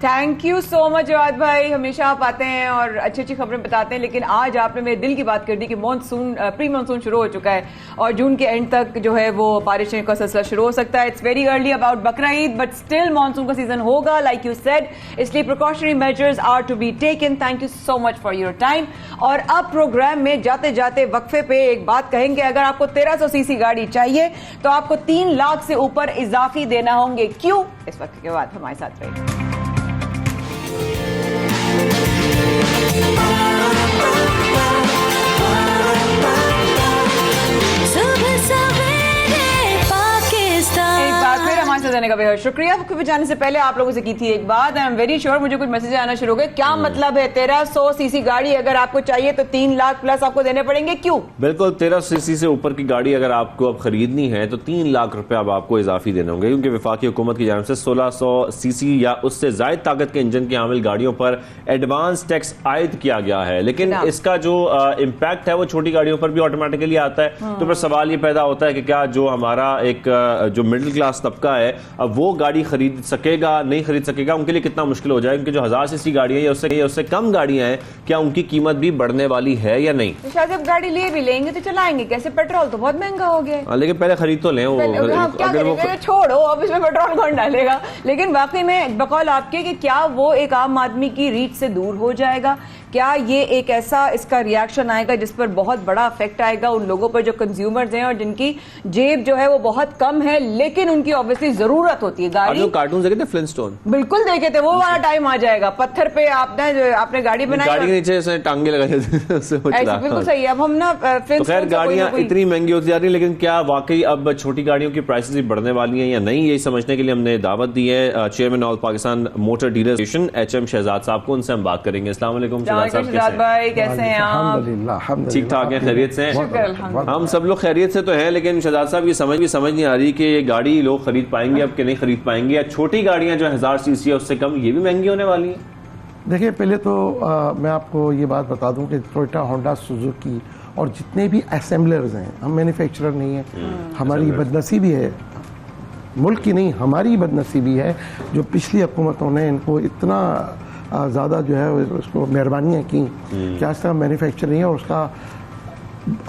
Thank you so much Jawad भाई, हमेशा आप आते हैं और अच्छी अच्छी खबरें बताते हैं, लेकिन आज आपने मेरे दिल की बात कर दी कि मानसून प्री मानसून शुरू हो चुका है और जून के एंड तक जो है वो बारिशें का सिलसिला शुरू हो सकता है। It's very early about Bakra Eid, but still monsoon का सीजन होगा लाइक यू सेड, इसलिए precautionary measures are to be taken. Thank you so much for your time. और अब प्रोग्राम में जाते जाते वक्फे पे एक बात कहेंगे, अगर आपको 1300 सीसी गाड़ी चाहिए तो आपको 3 लाख से ऊपर इजाफी देना होंगे। क्यों? इस वक्त के बाद हमारे साथ रहिए। एक बार फिर हमारे साथ रहने का बेहद शुक्रिया। वक्फे जाने से पहले आप लोगों से की थी एक बात, आई एम वेरी श्योर मुझे कुछ मैसेज आना शुरू हो गए। क्या मतलब है 1300 सीसी गाड़ी अगर आपको चाहिए तो 3 लाख प्लस आपको देने पड़ेंगे? क्यों? बिल्कुल, 1300 सीसी से ऊपर की गाड़ी अगर आपको अब खरीदनी है तो 3 लाख रुपए अब आपको इजाफी देने होंगे, क्योंकि वफाकी हुकूमत की जानिब से 1600 सीसी या उससे जायद ताकत के इंजन के हामिल गाड़ियों पर एडवांस टैक्स आयद किया गया है, लेकिन इसका जो इम्पैक्ट है वो छोटी गाड़ियों पर भी ऑटोमेटिकली आता है। तो फिर सवाल ये पैदा होता है कि क्या जो हमारा एक जो मिडिल क्लास तबका है अब वो गाड़ी खरीद सकेगा, नहीं खरीद सकेगा, उनके लिए कितना मुश्किल हो जाए, क्योंकि जो 1000 सीसी गाड़ियां या उससे कम गाड़ियां हैं क्या उनकी कीमत भी बढ़ने वाली है या नहीं? तो शायद जब गाड़ी ले भी लेंगे तो चलाएंगे कैसे? पेट्रोल तो बहुत महंगा हो गया। लेकिन पहले खरीद तो लें। छोड़ो अब इसमें पेट्रोल कौन डालेगा। लेकिन वाकई में बकौल आपके कि क्या वो एक आम आदमी की रीच से दूर हो जाएगा? क्या ये एक ऐसा इसका रिएक्शन आएगा जिस पर बहुत बड़ा इफेक्ट आएगा उन लोगों पर जो कंज्यूमर्स हैं और जिनकी जेब जो है वो बहुत कम है, लेकिन उनकी ऑब्वियसली जरूरत होती है गाड़ी। कार्टून देखे थे फ्लिंटस्टोन? बिल्कुल देखे थे, वो वाला टाइम आ जाएगा। पत्थर पे आपने गाड़ी बनाई, गाड़ी के नीचे टांगे लगाए थे। बिल्कुल सही है। अब हम ना तो खैर गाड़ियां इतनी महंगी होती जा रही है, लेकिन क्या वाकई अब छोटी गाड़ियों की प्राइसेस भी बढ़ने वाली हैं या नहीं, यही समझने के लिए हमने दावत दी है chairman all Pakistan motor dealer association HM Shahzad sahab को। उनसे हम बात करेंगे। अस्सलाम वालेकुम शहजाद भाई, कैसे हैं आप? ठीक ठाक हैं, खैरियत से हैं? हम सब लोग खैरियत से तो हैं, लेकिन शहजाद साहब ये समझ नहीं आ रही कि ये गाड़ी लोग खरीद पाएंगे अब कि नहीं खरीद पाएंगे, या छोटी गाड़ियां जो 1000 सीसी है उससे कम ये भी महंगी होने वाली हैं? देखिए पहले तो मैं आपको ये बात बता दूं कि टोयोटा, होंडा, सुजुकी और जितने भी असेंबलर्स हैं, हम मैन्युफैक्चरर नहीं है, हमारी बदनसीबी है, मुल्क की नहीं, हमारी बदनसीबी है जो पिछली हुकूमतों ने इनको इतना ज़्यादा जो है उसको मेहरबानियाँ की कि आज तक मैन्युफैक्चरिंग है और उसका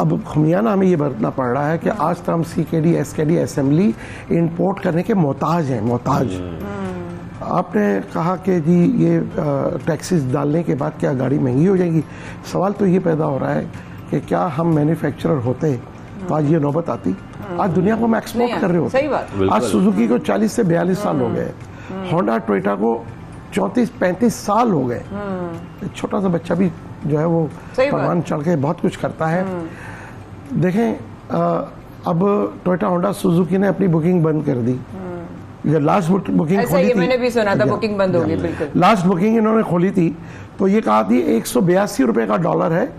अब खुमियाना हमें ये बरतना पड़ रहा है कि आज तक हम CKD SKD असेंबली इंपोर्ट करने के मोहताज हैं, मोहताज। आपने कहा कि जी ये टैक्सेस डालने के बाद क्या गाड़ी महंगी हो जाएगी। सवाल तो ये पैदा हो रहा है कि क्या हम मैन्युफैक्चरर होते तो आज ये नौबत आती। आज दुनिया को हम एक्सपोर्ट कर रहे होते। सही बात। आज सुजुकी को 40 से 42 साल हो गए, होंडा टोयोटा को 34-35 साल हो गए। एक छोटा सा बच्चा भी जो है वो परवान चढ़ के बहुत कुछ करता है। देखें अब टोयोटा होंडा सुजुकी ने अपनी बुकिंग बंद कर दी। ये लास्ट बुकिंग खोली थी, मैंने भी सुना था, बुकिंग बंद हो गई। बिल्कुल लास्ट बुकिंग इन्होंने खोली थी तो ये कहा थी 182 रुपए का डॉलर है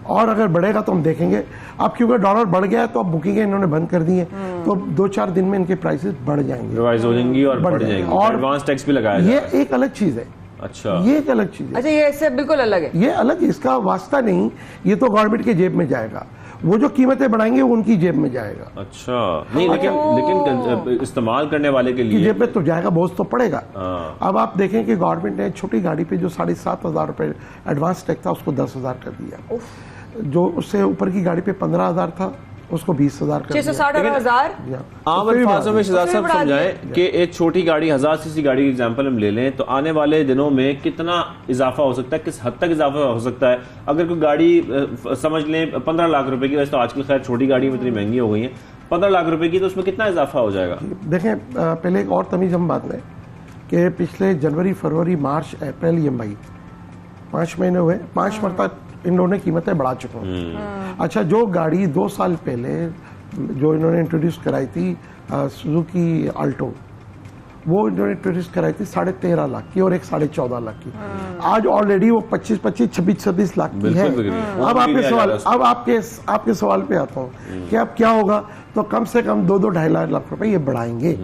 और अगर बढ़ेगा तो हम देखेंगे। अब क्योंकि डॉलर बढ़ गया है तो अब बुकिंगें इन्होंने बंद कर दी हैं, तो 2-4 दिन में इनके प्राइसेस बढ़ जाएंगे, रिवाइज हो जाएंगी और बढ़ जाएंगी और एडवांस टैक्स भी लगाया ये जाएगा। एक अलग चीज है। अच्छा, ये एक अलग चीज है। अच्छा, ये इससे बिल्कुल अलग है। ये अलग, इसका वास्ता नहीं, ये तो गवर्नमेंट के जेब में जाएगा। वो जो कीमतें बढ़ाएंगे वो उनकी जेब में जाएगा। अच्छा, नहीं लेकिन इस्तेमाल करने वाले के लिए जेब में तो जाएगा, बोझ तो पड़ेगा। हाँ। अब आप देखें कि गवर्नमेंट ने छोटी गाड़ी पे जो 7,500 रुपए एडवांस टैक्स था उसको 10,000 कर दिया। जो उससे ऊपर की गाड़ी पे 15,000 था उसको 20,000 कर दिया। 660,000। आम अल्फाजों में शहजाद साहब समझाएं कि एक छोटी गाड़ी 1000 सीसी गाड़ी की एग्जांपल हम ले लें तो आने वाले दिनों में कितना इजाफा हो सकता है, किस हद तक इजाफा हो सकता है। अगर कोई गाड़ी समझ लें 15 लाख रुपए की, वैसे तो आजकल खैर छोटी गाड़ी में इतनी महंगी हो गई है, 15 लाख रुपए की, तो उसमें कितना इजाफा हो जाएगा। देखें पहले एक और तमीज हम बात लें कि पिछले जनवरी, फरवरी, मार्च, अप्रैल, ये मई 5 महीने हुए, 5 मरतबा इन्होंने कीमतें बढ़ा चुके हैं। अच्छा, जो गाड़ी 2 साल पहले जो इन्होंने इंट्रोड्यूस कराई थी सुजुकी अल्टो, वो इन्होंने इंट्रोड्यूस कराई थी 13.5 लाख की और एक 14.5 लाख की। आज ऑलरेडी वो 25, 26 लाख की है। अब आपके सवाल पे आता हूँ कि अब क्या होगा, तो कम से कम 2-2.5 लाख रुपए ये बढ़ाएंगे।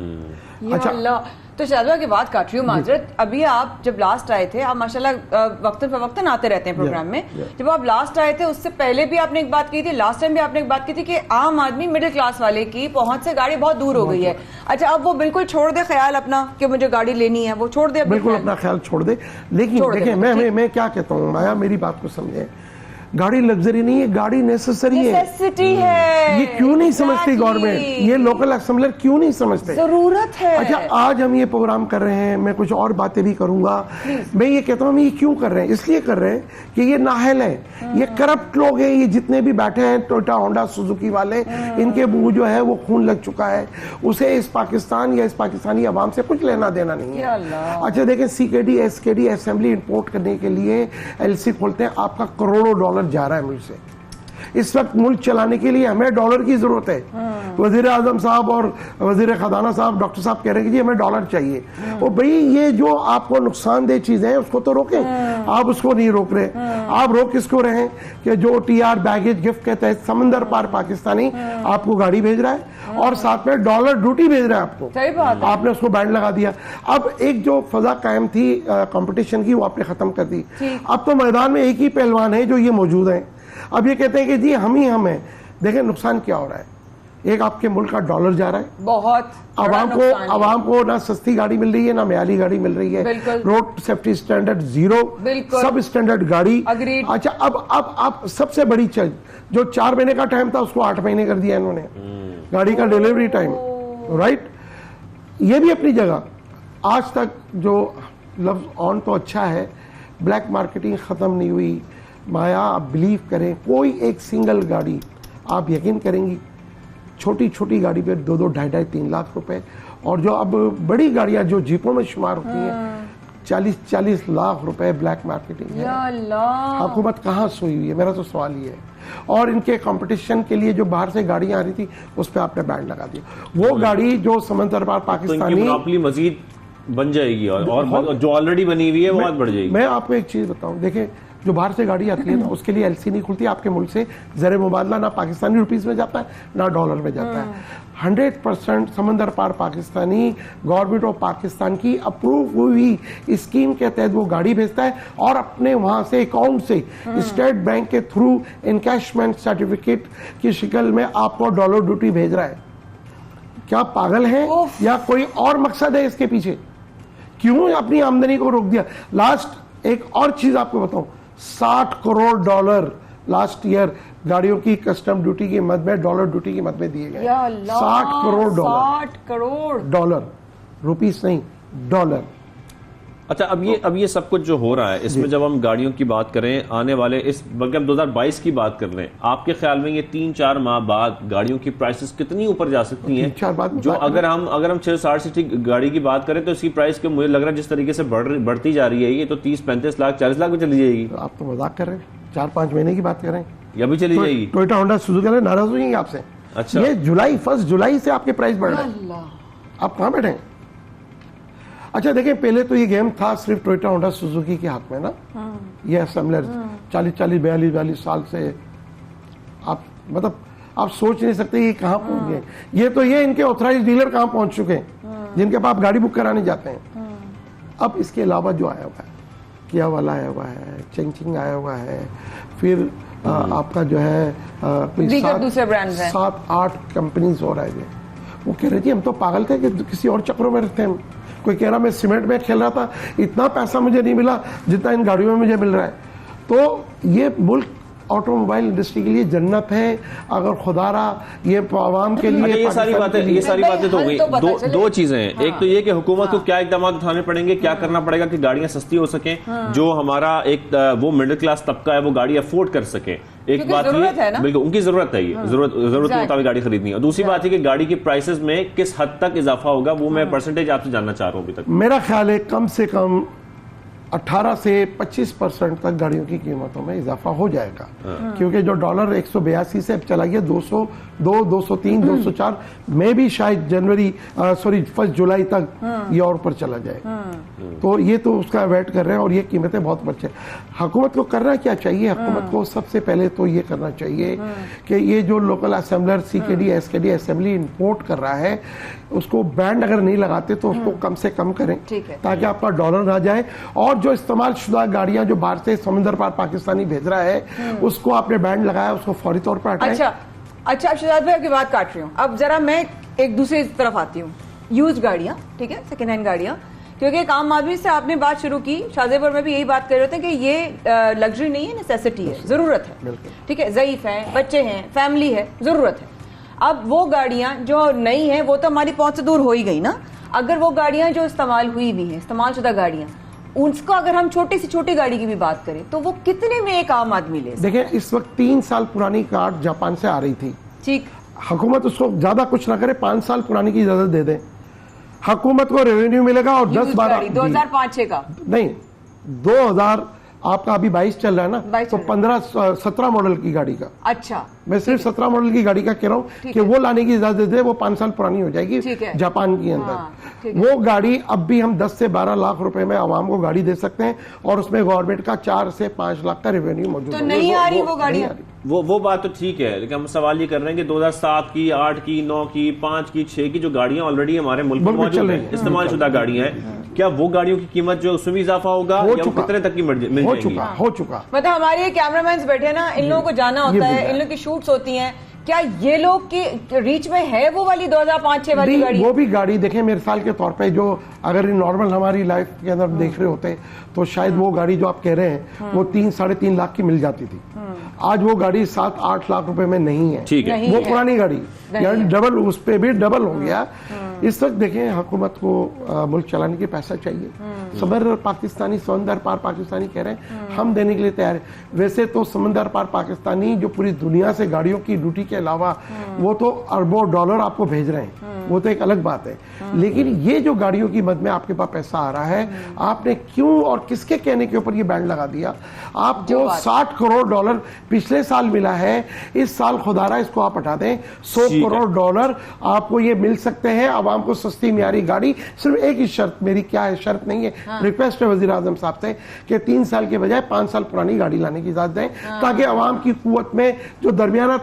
अच्छा, तो शाहजहां की बात काट रही हूँ, माजरत। अभी आप जब लास्ट आए थे, आप माशाल्लाह वक्तन फवक्तन आते रहते हैं प्रोग्राम में। जब आप लास्ट आए थे उससे पहले भी आपने एक बात की थी, लास्ट टाइम भी आपने एक बात की थी कि आम आदमी, मिडिल क्लास वाले की पहुंच से गाड़ी बहुत दूर हो गई है। अच्छा, अब वो बिल्कुल छोड़ दे ख्याल अपना कि मुझे गाड़ी लेनी है, वो छोड़ दे, बिल्कुल अपना ख्याल छोड़ दे। लेकिन देखिए मैं क्या कहता हूँ, माया मेरी बात को समझे, गाड़ी लग्जरी नहीं है, गाड़ी नेसेसरी है। ये क्यों नहीं समझती गवर्नमेंट, ये लोकल असेंबलर क्यों नहीं समझते, जरूरत है। अच्छा, आज हम ये प्रोग्राम कर रहे हैं, मैं कुछ और बातें भी करूंगा। मैं ये कहता हूँ हम ये क्यों कर रहे हैं, इसलिए कर रहे हैं कि ये नाहल है, ये करप्ट लोग हैं, ये जितने भी बैठे हैं टोयोटा, होंडा, सुजुकी वाले, इनके मुंह जो है वो खून लग चुका है। उसे इस पाकिस्तान या इस पाकिस्तानी अवाम से कुछ लेना देना नहीं है। अच्छा देखें, CKD SKD असेंबली इंपोर्ट करने के लिए LC खोलते हैं, आपका करोड़ों डॉलर जा रहा है मुल्क से। इस वक्त मुल्क चलाने के लिए हमें डॉलर की जरूरत है। वजीर आजम साहब और वजीर खजाना साहब, डॉक्टर साहब कह रहे हैं कि जी हमें डॉलर चाहिए। और भाई ये जो आपको नुकसानदेह चीजें हैं उसको तो रोकें, आप उसको नहीं रोक रहे। आप रोक किसको रहे हैं कि जो TR बैगेज गिफ्ट के तहत समंदर पार पाकिस्तानी आपको गाड़ी भेज रहा है और साथ में डॉलर ड्यूटी भेज रहा है आपको। सही बात है। आपने उसको बैंड लगा दिया। अब एक जो फजा कायम थी कंपटीशन की, वो आपने खत्म कर दी। अब तो मैदान में एक ही पहलवान है जो ये मौजूद है। अब ये कहते हैं कि जी हम ही हम हैं। देखें नुकसान क्या हो रहा है, एक आपके मुल्क का डॉलर जा रहा है, बहुत आवाम को ना सस्ती गाड़ी मिल रही है ना म्याली गाड़ी मिल रही है, रोड सेफ्टी स्टैंडर्ड जीरो, सब स्टैंडर्ड गाड़ी। अच्छा, अब सबसे बड़ी चीज, जो 4 महीने का टाइम था उसको 8 महीने कर दिया इन्होंने, गाड़ी का डिलीवरी टाइम, राइट। ये भी अपनी जगह। आज तक जो लफ्ज ऑन तो अच्छा है, ब्लैक मार्केटिंग खत्म नहीं हुई। माया, आप बिलीव करें, कोई एक सिंगल गाड़ी, आप यकीन करेंगी, छोटी छोटी गाड़ी पे 2-2, 2.5-3 लाख रुपए, और जो अब बड़ी गाड़ियां जो जीपों में शुमार होती हैं 40-40 लाख रुपए ब्लैक मार्केटिंग है। हुकूमत कहाँ सोई हुई है, मेरा तो सवाल ये है। और इनके कंपटीशन के लिए जो बाहर से गाड़ियां आ रही थी उस पर आपने बैन लगा दिया। वो गाड़ी जो समंदर पार पाकिस्तानी मजीद बन जाएगी और जो ऑलरेडी बनी हुई है वो बहुत बढ़ जाएगी। मैं आपको एक चीज बताऊं, देखें जो बाहर से गाड़ी आती है ना उसके लिए LC नहीं खुलती, आपके मुल्क से ज़र मुबादला ना पाकिस्तानी रुपीस में जाता है ना डॉलर में जाता है। 100% समंदर पार पाकिस्तानी गवर्नमेंट ऑफ पाकिस्तान की अप्रूव हुई स्कीम के तहत वो गाड़ी भेजता है और अपने वहां से अकाउंट से स्टेट बैंक के थ्रू इनकैशमेंट सर्टिफिकेट की शक्ल में आपको डॉलर ड्यूटी भेज रहा है। क्या पागल हैं या कोई और मकसद है इसके पीछे? क्यों अपनी आमदनी को रोक दिया? लास्ट एक और चीज आपको बताऊं, $60 करोड़ लास्ट ईयर गाड़ियों की कस्टम ड्यूटी की मद में, डॉलर ड्यूटी की मद में दिए गए। 60 crore dollar, 60 crore dollar, rupees नहीं, डॉलर। अच्छा, अब ये सब कुछ जो हो रहा है, इसमें जब हम गाड़ियों की बात करें आने वाले इस, बल्कि हम 2022 की बात कर रहे हैं, आपके ख्याल में ये 3-4 माह बाद गाड़ियों की प्राइसेस कितनी ऊपर जा सकती हैं? 3-4 बाद जो अगर हम 660 सीसी गाड़ी की बात करें तो इसकी प्राइस के मुझे लग रहा है जिस तरीके से बढ़ती जा रही है ये तो 30-35 लाख 40 लाख में चली जाएगी। तो आप तो मजाक कर रहे हैं, 4-5 महीने की बात कर रहे हैं, या भी चली जाएगी। टोयोटा होंडा सुजुकी वाले नाराज हो जाएंगे आपसे। अच्छा, ये 1 जुलाई से आपके प्राइस बढ़ रहे हैं, आप कहां बैठे हैं? अच्छा देखिए, पहले तो ये गेम था सिर्फ टोयोटा होंडा सुजुकी के हाथ में ना, ये असेंबलर 40-42 साल से आप मतलब आप सोच नहीं सकते ये कहां पहुंच गए। ये इनके ऑथराइज डीलर कहां पहुंच चुके हैं जिनके पास आप गाड़ी बुक कराने जाते हैं। अब इसके अलावा जो आया हुआ है, किया वाला आया हुआ है, चेंगचिंग आया हुआ है, फिर आपका जो है कोई दूसरे ब्रांड्स हैं, 7-8 कंपनीज हो रहा है। वो कह रहे थे हम तो पागल थे कि किसी और चक्रों में रहते हैं। कोई कह रहा मैं सीमेंट में खेल रहा था, इतना पैसा मुझे नहीं मिला जितना इन गाड़ियों में मुझे मिल रहा है। तो ये मुल्क ऑटोमोबाइल इंडस्ट्री के लिए जन्नत है, अगर खुदारा ये आवाम के लिए। ये सारी बातें तो हुई। दो चीजें हैं, एक तो ये कि हुकूमत को क्या इकदाम उठाने पड़ेंगे, क्या करना पड़ेगा कि गाड़ियां सस्ती हो सकें, जो हमारा एक वो मिडिल क्लास तबका है वो गाड़ी अफोर्ड कर सके। एक बात ये, बिल्कुल उनकी जरूरत है, ये जरूरत के मुताबिक गाड़ी खरीदनी है। और दूसरी बात है कि गाड़ी की प्राइसेस में किस हद तक इजाफा होगा, वो मैं परसेंटेज आपसे जानना चाह रहा हूं। अभी तक मेरा ख्याल है कम से कम 18 से 25% तक गाड़ियों की कीमतों में इजाफा हो जाएगा, क्योंकि जो डॉलर 182 से अब चला गया 202, 203, 204 में भी शायद 1 जुलाई तक ये और ऊपर चला जाएगा। तो ये तो उसका वेट कर रहे हैं और ये कीमतें बहुत बच्चे। हुकूमत को करना क्या चाहिए? हुकूमत को सबसे पहले तो ये करना चाहिए कि ये जो local assembler CKD SKD assembly import कर रहा है उसको बैंड अगर नहीं लगाते तो उसको कम से कम करें, ताकि आपका डॉलर ना जाए। और जो इस्तेमाल शुदा गाड़ियां जो बाहर से समुद्र पार पाकिस्तानी भेज रहा है उसको आपने बैंड लगाया, उसको फौरी तौर पर हटाएं। अच्छा शहजाद भाई आपकी बात काट रही हूँ, अब जरा मैं एक दूसरी तरफ आती हूँ। यूज गाड़ियां, ठीक है, सेकेंड हैंड गाड़ियां, क्योंकि एक आम आदमी से आपने बात शुरू की, शाहजेब में भी यही बात कर रहे थे कि ये लग्जरी नहीं है, नेसेसिटी है, जरूरत है, ठीक है, ज़ईफ है, बच्चे हैं, फैमिली है, जरूरत है। अब वो गाड़ियां जो नई हैं वो तो हमारी पहुंच से दूर हो ही गई ना। अगर वो गाड़ियां जो इस्तेमाल हुई हुई हैं, इस्तेमाल शुदा गाड़ियां, उसको अगर हम छोटी से छोटी गाड़ी की भी बात करें तो वो कितने में एक आम आदमी ले? देखिए, इस वक्त 3 साल पुरानी कार जापान से आ रही थी, ठीक, हुकूमत उसको ज्यादा कुछ ना करे, 5 साल पुरानी की इजाजत दे दे, हुकूमत को रेवेन्यू मिलेगा। और 10-12 2005-6 का नहीं, 2000 आपका अभी 22 चल रहा है ना, तो 15-17 मॉडल की गाड़ी का, अच्छा मैं सिर्फ 17 मॉडल की गाड़ी का कह रहा हूँ कि वो लाने की इजाजत दे, वो 5 साल पुरानी हो जाएगी जापान के अंदर। वो गाड़ी अब भी हम 10 से 12 लाख रुपए में आवाम को गाड़ी दे सकते हैं और उसमें गवर्नमेंट का 4 से 5 लाख का रेवेन्यू मौजूद है। तो नहीं आ रही वो गाड़ी, वो बात तो ठीक है, लेकिन हम सवाल ये कर रहे हैं कि 2007 की, 8 की, 9 की, 5 की, 6 की जो गाड़ियां ऑलरेडी हमारे मुल्क में मौजूद है, इस्तेमाल शुदा गाड़ियां हैं, क्या वो गाड़ियों की कीमत जो उसमें भी इजाफा होगा या वो कितने तक की मिल जाएगी? हो चुका। मतलब हमारे कैमरामैन बैठे ना, इन लोगों को जाना होता है, इन लोगों की शूट्स होती हैं, क्या ये लोग की रीच में है वो वाली 2005-6 वाली गाड़ी? वो भी गाड़ी देखें, मेरे साल के तौर पे जो अगर नॉर्मल हमारी लाइफ के अंदर देख रहे होते तो शायद वो गाड़ी जो आप कह रहे हैं वो 3-3.5 लाख की मिल जाती थी। आज वो गाड़ी 7-8 लाख रुपए में नहीं है, ठीक है, वो पुरानी गाड़ी, यानी डबल, उस पे भी डबल हो गया। इस वक्त देखें, हुकूमत को मुल्क चलाने के पैसा चाहिए, समंदर पाकिस्तानी, समंदर पार पाकिस्तानी कह रहे हैं, हम देने के लिए तैयार है। वैसे तो समंदर पार पाकिस्तानी जो पूरी दुनिया से गाड़ियों की ड्यूटी के अलावा वो तो अरबों डॉलर आपको भेज रहे हैं, वो तो एक अलग बात है। लेकिन ये जो गाड़ियों की मद में आपके पास पैसा आ रहा है, आपने क्यों और किसके कहने के ऊपर ये बैंड लगा दिया? आपको $60 करोड़ पिछले साल मिला है, इस साल खुदारा इसको आप हटा दें, $100 करोड़ आपको ये मिल सकते हैं आवाम को सस्ती मियारी गाड़ी। सिर्फ एक ही शर्त, मेरी क्या है, शर्त नहीं है, रिक्वेस्ट है वजीर आजम साहब से कि 3 साल के बजाय 5 साल पुरानी गाड़ी लाने की इजाजत दें, ताकि आवाम की कुव्वत में जो दरमियाना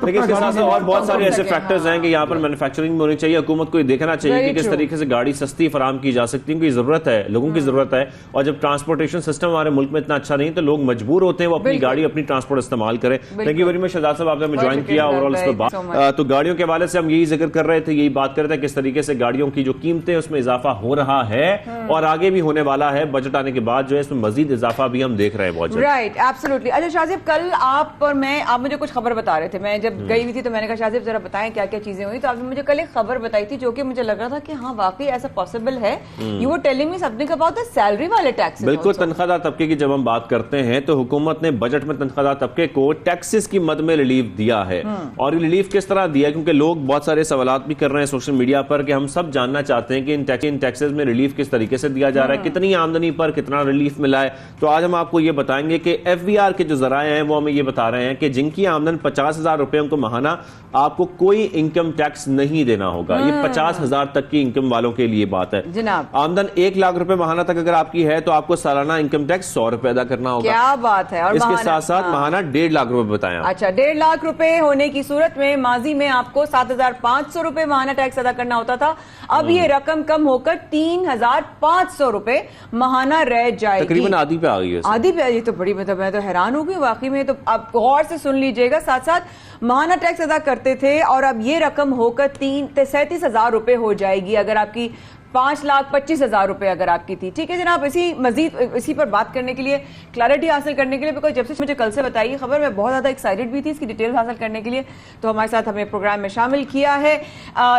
और बहुत सारे ऐसे फैक्टर्स हैं कि यहाँ पर मैन्युफैक्चरिंग होनी चाहिए, हुकूमत को ये देखना चाहिए Very कि किस true. तरीके से गाड़ी सस्ती फराम की जा सकती है, क्योंकि जरूरत है, लोगों की जरूरत है। और जब ट्रांसपोर्टेशन सिस्टम हमारे मुल्क में इतना अच्छा नहीं तो लोग मजबूर होते हैं वो अपनी बिल्कुल। गाड़ी, अपनी ट्रांसपोर्ट इस्तेमाल करें। Thank you very much Shahzad sahab, आपने बहुत ज्वाइन शुक्रिया, किया ओवरऑल इस पर so बात। much. तो गाड़ियों के हवाले से हम यही जिक्र कर रहे थे, यही बात कर रहे थे किस तरीके से गाड़ियों की जो कीमतें उसमें इजाफा हो रहा है और आगे भी होने वाला है। बजट आने के बाद जो है इसमें मजीद इजाफा भी हम देख रहे हैं बहुत जल्द। Right, absolutely. अच्छा शाहजेब, कल आप और मैं, आप मुझे कुछ खबर बता रहे थे, मैं जब गई हुई थी तो मैंने कहा शाहजेब जरा बताएं क्या क्या चीजें हुई। तो आपने मुझे कल एक खबर बताई थी जो कि मुझे लग रहा था कि हाँ वाकई ऐसा पॉसिबल है। You were telling me something about the salary वाले टैक्सेस। बिल्कुल, तनख्वाहदार तबके की जब हम बात करते हैं तो हुकूमत ने बजट में तनख्वाहदार तबके को टैक्सेस की मद में रिलीफ दिया है। और ये रिलीफ किस तरह दिया, क्योंकि लोग बहुत सारे सवालात भी कर रहे हैं सोशल मीडिया पर कि हम सब जानना चाहते हैं कि इन टैक्सेस में रिलीफ किस तरीके से दिया जा रहा है, कितनी आमदनी पर कितना रिलीफ मिला है। तो आज हम आपको ये बताएंगे कि FVR के जो जराए हैं वो हमें ये बता रहे हैं कि जिनकी आमदन 50,000 रुपए को महाना आपको कोई इनकम टैक्स नहीं देना होगा। ये 50,000 तक की इनकम वालों के लिए बात है जनाब। आमदन 1 लाख रुपए महाना तक अगर आपकी है तो आपको सालाना इनकम टैक्स 100 रुपए अदा करना होगा। क्या बात है। और इसके साथ साथ महाना 1.5 लाख रुपए बताएं आप। अच्छा, 1.5 लाख रुपए होने की सूरत में माजी में आपको 7,500 रुपए महाना टैक्स अदा करना होता था। अब ये रकम कम होकर 3,500 रुपए महाना रह जाएगी। तकरीबन आधी पे आ गई है। आधी पे। ये तो बड़ी, मतलब मैं तो हैरान हो गई वाकई में। तो आप गौर से सुन लीजिएगा, साथ साथ महाना टैक्स अदा करते थे और अब ये रकम होकर 37,000 रुपए हो जाएगी अगर आपकी 5,25,000 रुपए अगर आपकी थी। ठीक है जनाब, इसी पर बात करने के लिए, क्लैरिटी हासिल करने के लिए, बिकॉज जब से मुझे कल से बताई खबर मैं बहुत ज्यादा एक्साइटेड भी थी इसकी डिटेल हासिल करने के लिए। तो हमारे साथ हमें प्रोग्राम में शामिल किया है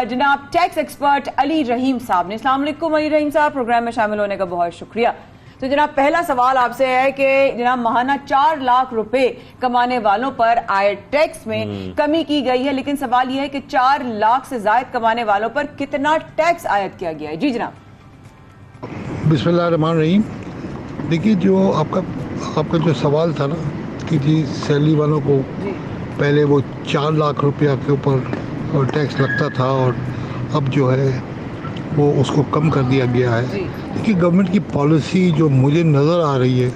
जनाब टैक्स एक्सपर्ट अली रहीम साहब ने। अस्सलाम वालेकुम अली रहीम साहब, प्रोग्राम में शामिल होने का बहुत शुक्रिया। तो जनाब पहला सवाल आपसे है कि जनाब महाना 4 लाख रुपए कमाने वालों पर आय टैक्स में कमी की गई है, लेकिन सवाल यह है कि 4 लाख से ज्यादा कमाने वालों पर कितना टैक्स आयद किया गया है। जी जनाब। बिस्मिल्लाहिर्रहमानिर्रहीम। देखिए, जो आपका जो सवाल था ना कि जी सैलरी वालों को पहले वो 4 लाख रुपया के ऊपर टैक्स लगता था और अब जो है वो उसको कम कर दिया गया है। देखिए, गवर्नमेंट की पॉलिसी जो मुझे नज़र आ रही है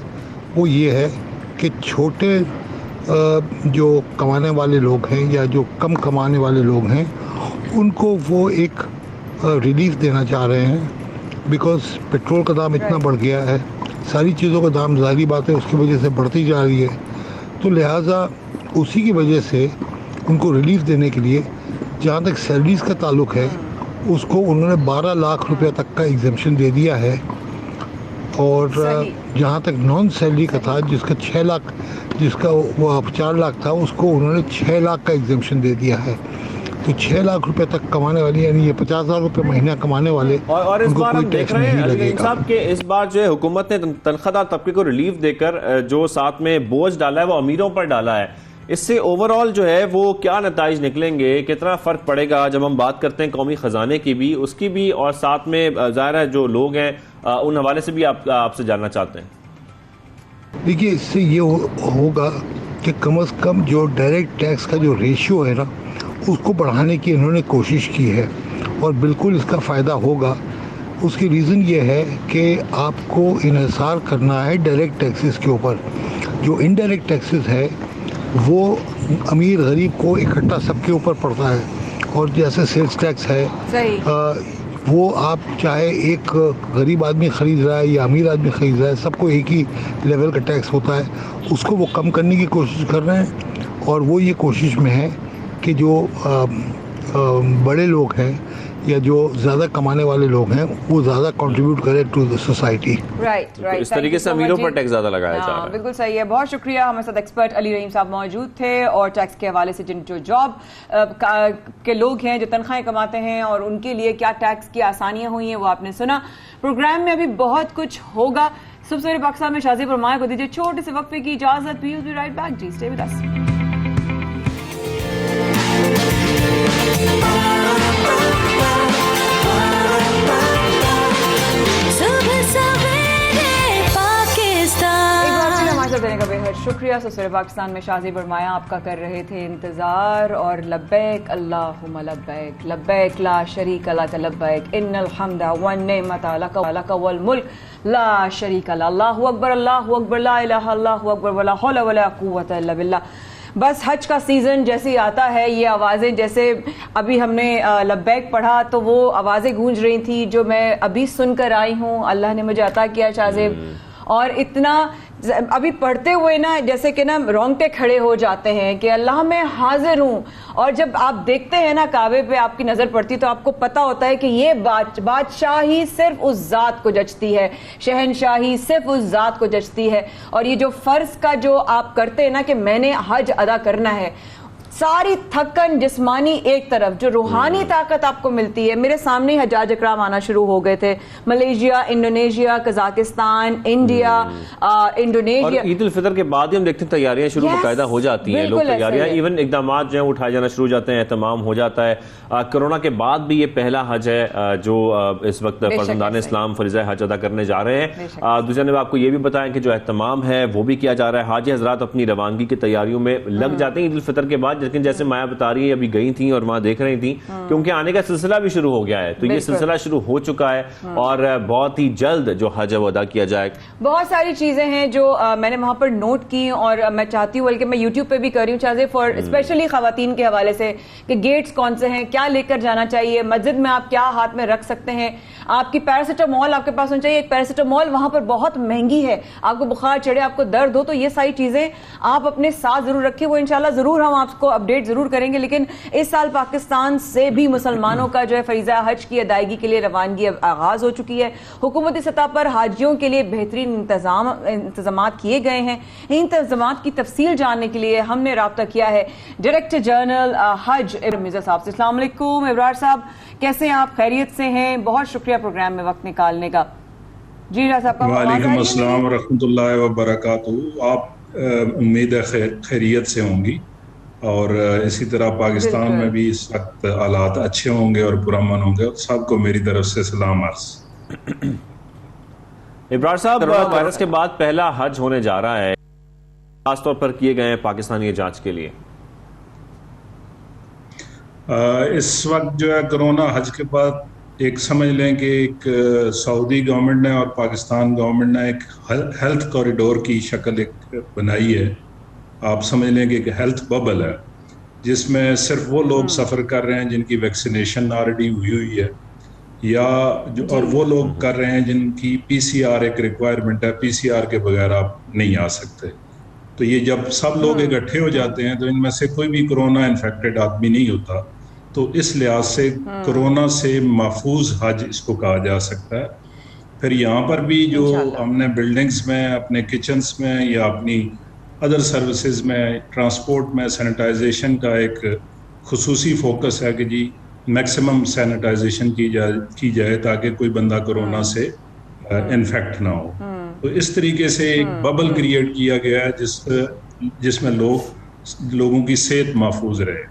वो ये है कि छोटे जो कमाने वाले लोग हैं या जो कम कमाने वाले लोग हैं उनको वो एक रिलीफ देना चाह रहे हैं। बिकॉज पेट्रोल का दाम इतना बढ़ गया है, सारी चीज़ों का दाम ज़ाहिर बात है उसकी वजह से बढ़ती जा रही है। तो लिहाजा उसी की वजह से उनको रिलीफ देने के लिए जहाँ तक सैलरीज़ का ताल्लुक है उसको उन्होंने 12 लाख रुपए तक का एग्जेम्पशन दे दिया है। और जहाँ तक नॉन सैलरी का था जिसका 6 लाख, जिसका वो 4 लाख था, उसको उन्होंने 6 लाख का एग्जेम्पशन दे दिया है। तो 6 लाख रुपए तक कमाने वाले, यानी ये 50,000 रुपए महीना कमाने वाले, और इस उनको बार कोई हम टैक्स देख रहे नहीं हैं लगेगा। साहब के इस बार जो है हुकूमत ने तनख्वाहदार तबके को रिलीफ देकर जो साथ में बोझ डाला है वो अमीरों पर डाला है। इससे ओवरऑल जो है वो क्या नताइज निकलेंगे, कितना फर्क पड़ेगा जब हम बात करते हैं कौमी खजाने की भी, उसकी भी, और साथ में ज़ाहिर है जो लोग हैं उन हवाले से भी आपसे जानना चाहते हैं। देखिए, इससे ये होगा कि कम से कम जो डायरेक्ट टैक्स का जो रेशियो है ना उसको बढ़ाने की इन्होंने कोशिश की है और बिल्कुल इसका फ़ायदा होगा। उसकी रीज़न ये है कि आपको इन्हिसार करना है डायरेक्ट टैक्सेस के ऊपर। जो इनडायरेक्ट टैक्सेस है वो अमीर गरीब को इकट्ठा सबके ऊपर पड़ता है। और जैसे सेल्स टैक्स है वो आप चाहे एक गरीब आदमी ख़रीद रहा है या अमीर आदमी ख़रीद रहा है, सबको एक ही लेवल का टैक्स होता है। उसको वो कम करने की कोशिश कर रहे हैं और वो ये कोशिश में है कि जो बड़े लोग हैं या जो ज़्यादा कमाने वाले लोग हैं वो ज़्यादा कंट्रीब्यूट करें टू द सोसाइटी। राइट। इस तरीके से अमीरों पर टैक्स ज़्यादा लगाया जा रहा है। बिल्कुल सही है, बहुत शुक्रिया। हमारे साथ एक्सपर्ट अली रहीम साहब मौजूद थे और टैक्स के हवाले से जिन जो जॉब के लोग हैं जो तनख्वाहें कमाते हैं और उनके लिए क्या टैक्स की आसानियां हुई हैं वो आपने सुना। प्रोग्राम में अभी बहुत कुछ होगा। सुबह सवेरे पाकिस्तान में शाहजेब और माया को दीजिए छोटे से वक्फे की इजाजत। We will be right back. जी स्टे विद अस। देने का बेहद शुक्रिया। ससुर पाकिस्तान में शाहजेब और माया आपका कर रहे थे इंतजार और लब्बैक अल्लाहुम्मा लब्बैक लब्बैक ला शरीक लक लब्बैक इन्नल हम्दा वन निअमता लक वल मुल्क ला शरीक लक। अल्लाहु अकबर ला इलाहा इल्लल्लाहु अकबर वला हौला वला कुव्वता इल्ला बिल्लाह। बस हज का सीजन जैसे ही आता है, ये आवाजें, जैसे अभी हमने लब्बैक पढ़ा तो वो आवाजें गूंज रही थी जो मैं अभी सुनकर आई हूँ, अल्लाह ने मुझे अता किया शाहजेब। और इतना अभी पढ़ते हुए ना जैसे कि ना रोंगटे खड़े हो जाते हैं कि अल्लाह मैं हाजिर हूँ। और जब आप देखते हैं ना काबे पे आपकी नजर पड़ती तो आपको पता होता है कि ये बादशाही सिर्फ उस जात को जचती है, शहनशाही सिर्फ उस जात को जचती है। और ये जो फर्ज का जो आप करते हैं ना कि मैंने हज अदा करना है, सारी थकन जिस्मानी एक तरफ, जो रूहानी ताकत आपको मिलती है। मेरे सामने हजाज इकराम आना शुरू हो गए थे, Malaysia, Indonesia, Kazakhstan, India, Indonesia. Eid ul Fitr के बाद ही हम देखते हैं तैयारियां शुरू बाकायदा हो जाती हैं, लोग तैयारियां, इवन इकदाम जो है उठाए जाना शुरू हो जाते हैं, तमाम हो जाता है। कोरोना के बाद भी ये पहला हज है जो इस वक्त फर्जंदान इस्लाम फरीज़ा हज अदा करने जा रहे हैं। दूसरी जानब आपको ये भी बताएं कि जो एहतमाम है वो भी किया जा रहा है, हाजी हजरात अपनी रवानगी की तैयारियों में लग जाते हैं ईद उल फितर के बाद। लेकिन जैसे माया बता रही है अभी गई थी और वहां देख रही थी, क्योंकि आने का सिलसिला भी शुरू हो गया है, तो ये सिलसिला शुरू हो चुका है और बहुत ही जल्द जो हज है वो अदा किया जाएगा। बहुत सारी चीजें हैं जो मैंने वहां पर नोट की और मैं चाहती हूँ, बल्कि मैं यूट्यूब पे भी कर रही हूँ चाहे फॉर स्पेशली खवातीन के हवाले से कि गेट्स कौन से हैं, क्या लेकर जाना चाहिए, मस्जिद में आप क्या हाथ में रख सकते हैं, आपकी पैरासिटामोल आपके पास होनी चाहिए। एक पैरासिटामोल वहां पर बहुत महंगी है, आपको बुखार चढ़े, आपको दर्द हो तो ये सारी चीजें आप अपने साथ जरूर रखिए। वो इंशाल्लाह जरूर हम आपको अपडेट जरूर करेंगे। लेकिन इस साल पाकिस्तान से भी मुसलमानों का जो है फरीजा हज की अदायगी के लिए रवानगी आगाज हो चुकी है। हुकूमती सतह पर हाजियों के लिए बेहतरीन इंतजाम किए गए हैं। इन इंतजाम की तफसील जानने के लिए हमने राब्ता किया है डायरेक्टर जनरल हज मिर्जा साहब से। अस्सलाम वालेकुम इब्रार साहब, कैसे हैं आप? खैरियत से हैं? बहुत शुक्रिया प्रोग्राम में वक्त निकालने का। जी साहब, वालेकुम अस्सलाम व रहमतुल्लाहि व बरकातुहू। आप उम्मीद है खैरियत से होंगी और इसी तरह पाकिस्तान में भी इस वक्त हालात अच्छे होंगे और पुरअमन होंगे। और सबको मेरी तरफ से सलाम अर्ज। इब्रार साहब, वायरस के बाद पहला हज होने जा रहा है, खासतौर पर किए गए हैं पाकिस्तानी जांच के लिए। इस वक्त जो है कोरोना हज के बाद एक समझ लें कि एक सऊदी गवर्नमेंट ने और पाकिस्तान गवर्नमेंट ने एक हेल्थ कॉरिडोर की शक्ल एक बनाई है। आप समझ लें कि एक हेल्थ बबल है जिसमें सिर्फ वो लोग सफ़र कर रहे हैं जिनकी वैक्सीनेशन ऑलरेडी हुई है, या और वो लोग कर रहे हैं जिनकी PCR एक रिक्वायरमेंट है, PCR के बगैर आप नहीं आ सकते। तो ये जब सब लोग इकट्ठे हो जाते हैं तो इनमें से कोई भी कोरोना इन्फेक्टेड आदमी नहीं होता। तो इस लिहाज से कोरोना से महफूज हज इसको कहा जा सकता है। फिर यहाँ पर भी जो हमने बिल्डिंग्स में, अपने किचन्स में या अपनी अदर सर्विसेज में, ट्रांसपोर्ट में सैनिटाइजेशन का एक खुसूसी फोकस है कि जी मैक्सिमम सैनिटाइजेशन की जाए ताकि कोई बंदा कोरोना से इन्फेक्ट ना हो। तो इस तरीके से एक बबल क्रिएट किया गया है जिसमें लोगों की सेहत महफूज रहे।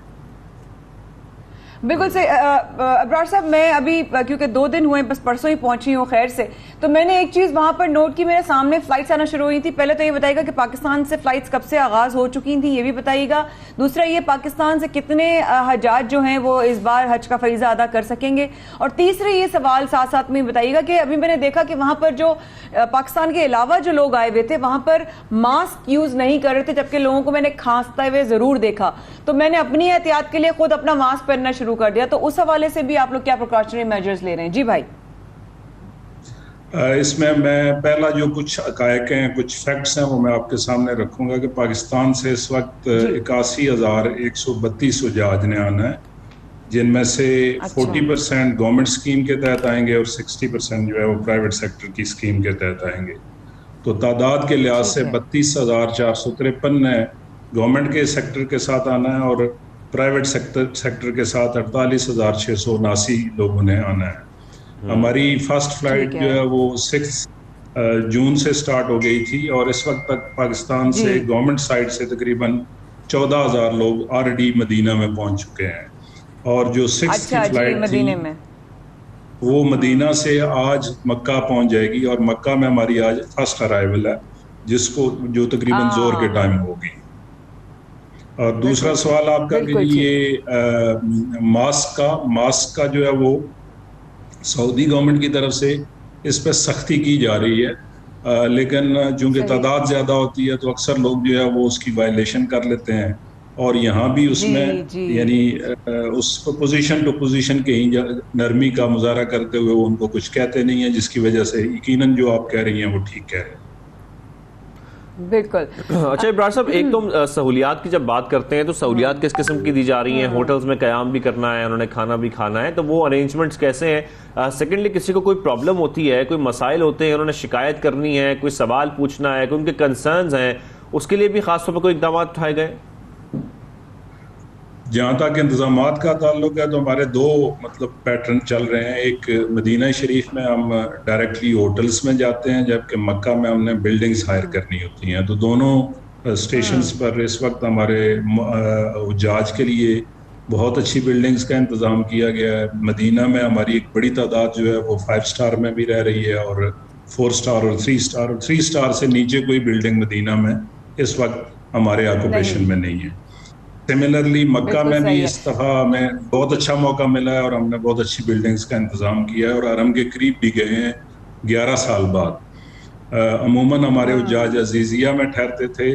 बिल्कुल से अब्रार साहब, मैं अभी क्योंकि 2 दिन हुए, बस परसों ही पहुंची हूँ खैर से, तो मैंने एक चीज़ वहां पर नोट की, मेरे सामने फ्लाइट्स आना शुरू हुई थी। पहले तो ये बताइएगा कि पाकिस्तान से फ्लाइट्स कब से आगाज हो चुकी थी, ये भी बताइएगा। दूसरा, ये पाकिस्तान से कितने हजाज जो हैं वो इस बार हज का फरीजा अदा कर सकेंगे। और तीसरे ये सवाल साथ साथ में बताइएगा कि अभी मैंने देखा कि वहां पर जो पाकिस्तान के अलावा जो लोग आए हुए थे वहां पर मास्क यूज नहीं कर रहे थे, जबकि लोगों को मैंने खांसते हुए जरूर देखा। तो मैंने अपनी एहतियात के लिए खुद अपना मास्क पहनना शुरू कर दिया। तो उस हवाले से भी आप लोग क्या प्रिकॉशनरी मेजर्स ले रहे हैं? जी भाई। इसमें मैं पहला जो कुछ हकायक हैं, कुछ फैक्ट्स हैं, वो मैं आपके सामने रखूंगा कि पाकिस्तान से इस वक्त 81,132 हुज्जाज ने आना है, जिनमें से 40% गवर्नमेंट स्कीम के तहत आएंगे और 60% जो है वो प्राइवेट सेक्टर की स्कीम के तहत आएंगे। तो तादाद के लिहाज से 32,453 ने गवर्नमेंट के सेक्टर के साथ आना है और प्राइवेट सेक्टर के साथ 48,679 लोगों ने आना है। हमारी फर्स्ट फ्लाइट जो है वो 6 जून से स्टार्ट हो गई थी और इस वक्त तक पाकिस्तान से गवर्नमेंट साइड से तकरीबन 14,000 लोग ऑलरेडी मदीना में पहुंच चुके हैं। और जो 6th की फ्लाइट थी वो मदीना से आज मक्का पहुंच जाएगी और मक्का में हमारी आज फर्स्ट अराइवल है, जो तकरीबन जोर के टाइम होगी। और दूसरा सवाल आपका कि ये मास्क का जो है वो सऊदी गवर्नमेंट की तरफ से इस पर सख्ती की जा रही है, लेकिन चूंकि तादाद ज़्यादा होती है तो अक्सर लोग जो है वो उसकी वायलेशन कर लेते हैं और यहाँ भी उसमें जी। यानी उस पोजीशन टू पोजीशन कहीं नरमी का मुजाहरा करते हुए वो उनको कुछ कहते नहीं है, जिसकी वजह से यकीनन जो आप कह रही हैं वो ठीक कह रहे हैं। बिल्कुल। अच्छा इब्रार साहब, एक तो सहूलियात की जब बात करते हैं तो सहूलियात किस किस्म की दी जा रही हैं? होटल्स में क़याम भी करना है, उन्होंने खाना भी खाना है, तो वो अरेंजमेंट्स कैसे हैं? सेकेंडली, किसी को कोई प्रॉब्लम होती है, कोई मसाइल होते हैं, उन्होंने शिकायत करनी है, कोई सवाल पूछना है, कोई उनके कंसर्न्स हैं, उसके लिए भी खासतौर पर कोई इकदाम उठाए गए? जहाँ तक इंतजामात का ताल्लुक है तो हमारे दो पैटर्न चल रहे हैं। एक मदीना शरीफ में हम डायरेक्टली होटल्स में जाते हैं, जबकि मक्का में हमने बिल्डिंग्स हायर करनी होती हैं। तो दोनों स्टेशंस पर इस वक्त हमारे उजाज के लिए बहुत अच्छी बिल्डिंग्स का इंतज़ाम किया गया है। मदीना में हमारी एक बड़ी तादाद जो है वो 5 स्टार में भी रह रही है और 4 स्टार और 3 स्टार, और 3 स्टार से नीचे कोई बिल्डिंग मदीना में इस वक्त हमारे ऑक्यूपेशन में नहीं है। सिमिलरली मक्का में भी इस दफ़ा हमें बहुत अच्छा मौका मिला है और हमने बहुत अच्छी बिल्डिंग्स का इंतज़ाम किया है और हरम के करीब भी गए हैं 11 साल बाद। अमूमन हमारे उजाज अजीजिया में ठहरते थे,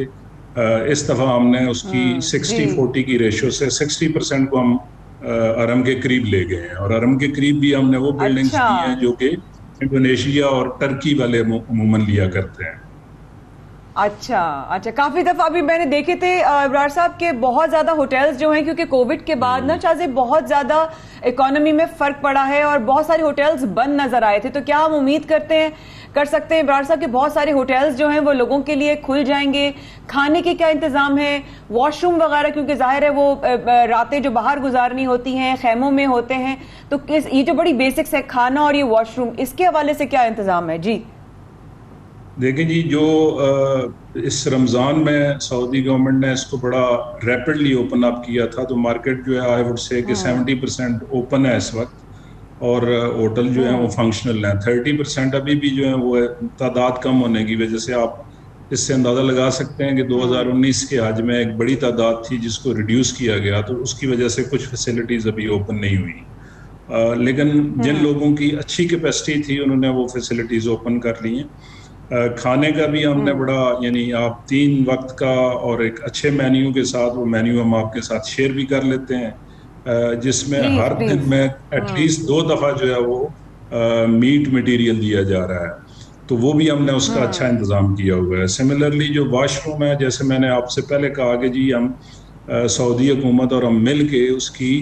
इस दफ़ा हमने उसकी 60-40 की रेशो से 60% को हम हरम के करीब ले गए हैं। और हरम के करीब भी हमने वो बिल्डिंग्स ली हैं जो कि इंडोनेशिया और टर्की वाले अमूमन लिया करते हैं। अच्छा, काफी दफा अभी मैंने देखे थे इब्रार साहब के बहुत ज्यादा होटल्स जो हैं, क्योंकि कोविड के बाद ना चाहे बहुत ज्यादा इकोनॉमी में फर्क पड़ा है और बहुत सारे होटल्स बंद नजर आए थे। तो क्या हम उम्मीद कर सकते हैं इब्रार साहब कि बहुत सारे होटल्स जो हैं वो लोगों के लिए खुल जाएंगे? खाने के क्या इंतजाम है, वॉशरूम वगैरह, क्योंकि जाहिर है वो रातें जो बाहर गुजारनी होती हैं खेमों में होते हैं, तो ये जो बड़ी बेसिक्स है खाना और ये वॉशरूम, इसके हवाले से क्या इंतजाम है? जी देखिए जी, जो इस रमज़ान में सऊदी गवर्नमेंट ने इसको बड़ा रैपिडली ओपन अप किया था, तो मार्केट जो है आई वुड से कि 70% ओपन है इस वक्त, और होटल जो है वो फंक्शनल हैं। 30% अभी भी जो है वो तादाद कम होने की वजह से आप इससे अंदाज़ा लगा सकते हैं कि 2019 के हज में एक बड़ी तादाद थी जिसको रिड्यूस किया गया, तो उसकी वजह से कुछ फैसिलिटीज़ अभी ओपन नहीं हुई। लेकिन जिन लोगों की अच्छी कैपेसिटी थी उन्होंने वो फैसिलिटीज़ ओपन कर ली हैं। खाने का भी हमने बड़ा, यानी आप 3 वक्त का और एक अच्छे मेन्यू के साथ, वो मेन्यू हम आपके साथ शेयर भी कर लेते हैं, जिसमें हर दिन में एटलीस्ट 2 दफ़ा जो है वो मीट मटेरियल दिया जा रहा है, तो वो भी हमने उसका अच्छा इंतज़ाम किया हुआ है। सिमिलरली जो वॉशरूम है, जैसे मैंने आपसे पहले कहा कि जी हम सऊदी हुकूमत और हम मिल के उसकी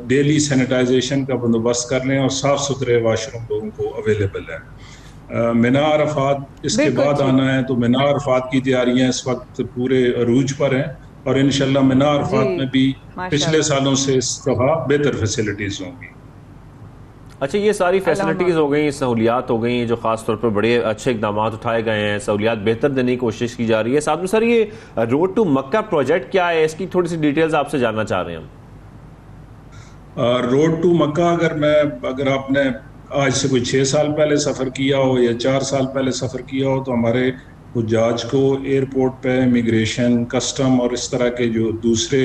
डेली सैनिटाइजेशन का बंदोबस्त कर लें और साफ़ सुथरे वॉशरूम लोगों को अवेलेबल है। मिना अरफात इसके बाद आना है, तो मिना अरफात की तैयारियां इस वक्त पूरे अरूज पर हैं और इंशाल्लाह मिना अरफात में भी पिछले सालों से इस दफा बेहतर फैसिलिटीज होंगी। अच्छा, ये सारी फैसिलिटीज़ हो गई, सहूलियात हो गई, जो खास तौर पर बड़े अच्छे इकदाम उठाए गए हैं, सहूलियात बेहतर देने की कोशिश की जा रही है। साथ में सर ये रोड टू मक्का प्रोजेक्ट क्या है, इसकी थोड़ी सी डिटेल्स आपसे जानना चाह रहे हैं हम। रोड टू मक्का अगर आपने आज से कोई 6 साल पहले सफ़र किया हो या 4 साल पहले सफ़र किया हो, तो हमारे हुज्जाज को एयरपोर्ट पे इमिग्रेशन, कस्टम और इस तरह के जो दूसरे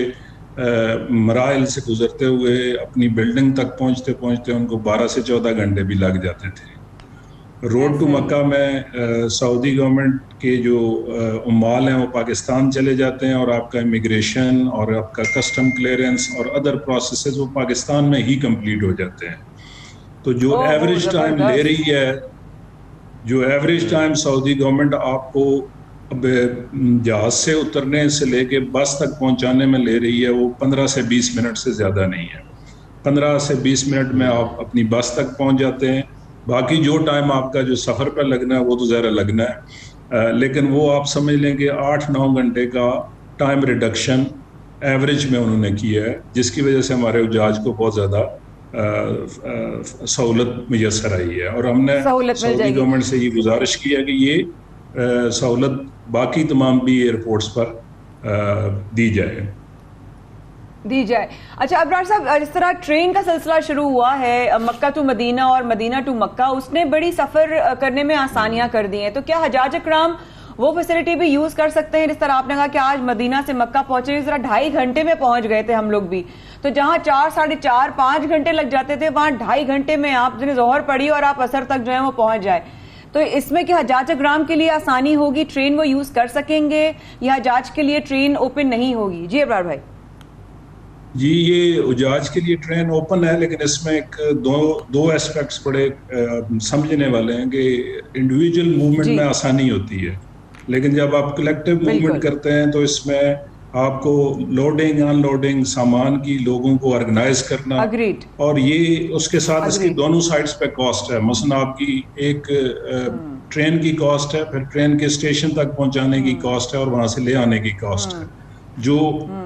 मराइल से गुजरते हुए अपनी बिल्डिंग तक पहुंचते पहुंचते उनको 12 से 14 घंटे भी लग जाते थे। रोड टू मक्का में सऊदी गवर्नमेंट के जो उम्माल हैं वो पाकिस्तान चले जाते हैं और आपका इमिग्रेशन और आपका कस्टम क्लियरेंस और अदर प्रोसेसेस वो पाकिस्तान में ही कंप्लीट हो जाते हैं। तो जो एवरेज टाइम ले रही है, जो एवरेज टाइम सऊदी गवर्नमेंट आपको अब जहाज से उतरने से लेके बस तक पहुंचाने में ले रही है, वो 15 से 20 मिनट से ज़्यादा नहीं है। 15 से 20 मिनट में आप अपनी बस तक पहुंच जाते हैं। बाकी जो टाइम आपका जो सफ़र पर लगना है वो तो ज़रा लगना है, लेकिन वो आप समझ लें कि 8-9 घंटे का टाइम रिडक्शन एवरेज में उन्होंने किया है, जिसकी वजह से हमारे उजाज को बहुत ज़्यादा सहूलत मुयसर आई है। और हमने सऊदी गवर्नमेंट से ये गुजारिश की है कि ये सहूलत बाकी तमाम भी एयरपोर्ट्स पर दी जाए। अच्छा अबरार साहब, जिस तरह ट्रेन का सिलसिला शुरू हुआ है मक्का टू मदीना और मदीना टू मक्का, उसने बड़ी सफ़र करने में आसानियां कर दी हैं, तो क्या हजाज इकराम वो फैसिलिटी भी यूज कर सकते हैं? जिस तरह आपने कहा कि आज मदीना से मक्का पहुंचे, इस तरह 2.5 घंटे में पहुंच गए थे हम लोग भी, तो जहां 4, 4.5, 5 घंटे लग जाते थे, वहां 2.5 घंटे में आप जिन्हें जोहर पड़ी और आप असर तक जो है वो पहुंच जाए। तो इसमें क्या हजाज अग्राम के लिए आसानी होगी, ट्रेन वो यूज कर सकेंगे, या हजाज के लिए ट्रेन ओपन नहीं होगी? जी अबरार भाई। जी, ये उजाज के लिए ट्रेन ओपन है, लेकिन इसमें एक दो एस्पेक्ट्स बड़े समझने वाले हैं कि इंडिविजुअल मूवमेंट में आसानी होती है, लेकिन जब आप कलेक्टिव मूवमेंट करते हैं तो इसमें आपको लोडिंग अनलोडिंग सामान की, लोगों को ऑर्गेनाइज करना, और ये उसके साथ इसकी दोनों साइड्स पे कॉस्ट है। मसलन आपकी एक ट्रेन की कॉस्ट है, फिर ट्रेन के स्टेशन तक पहुंचाने की कॉस्ट है, और वहां से ले आने की कॉस्ट है, जो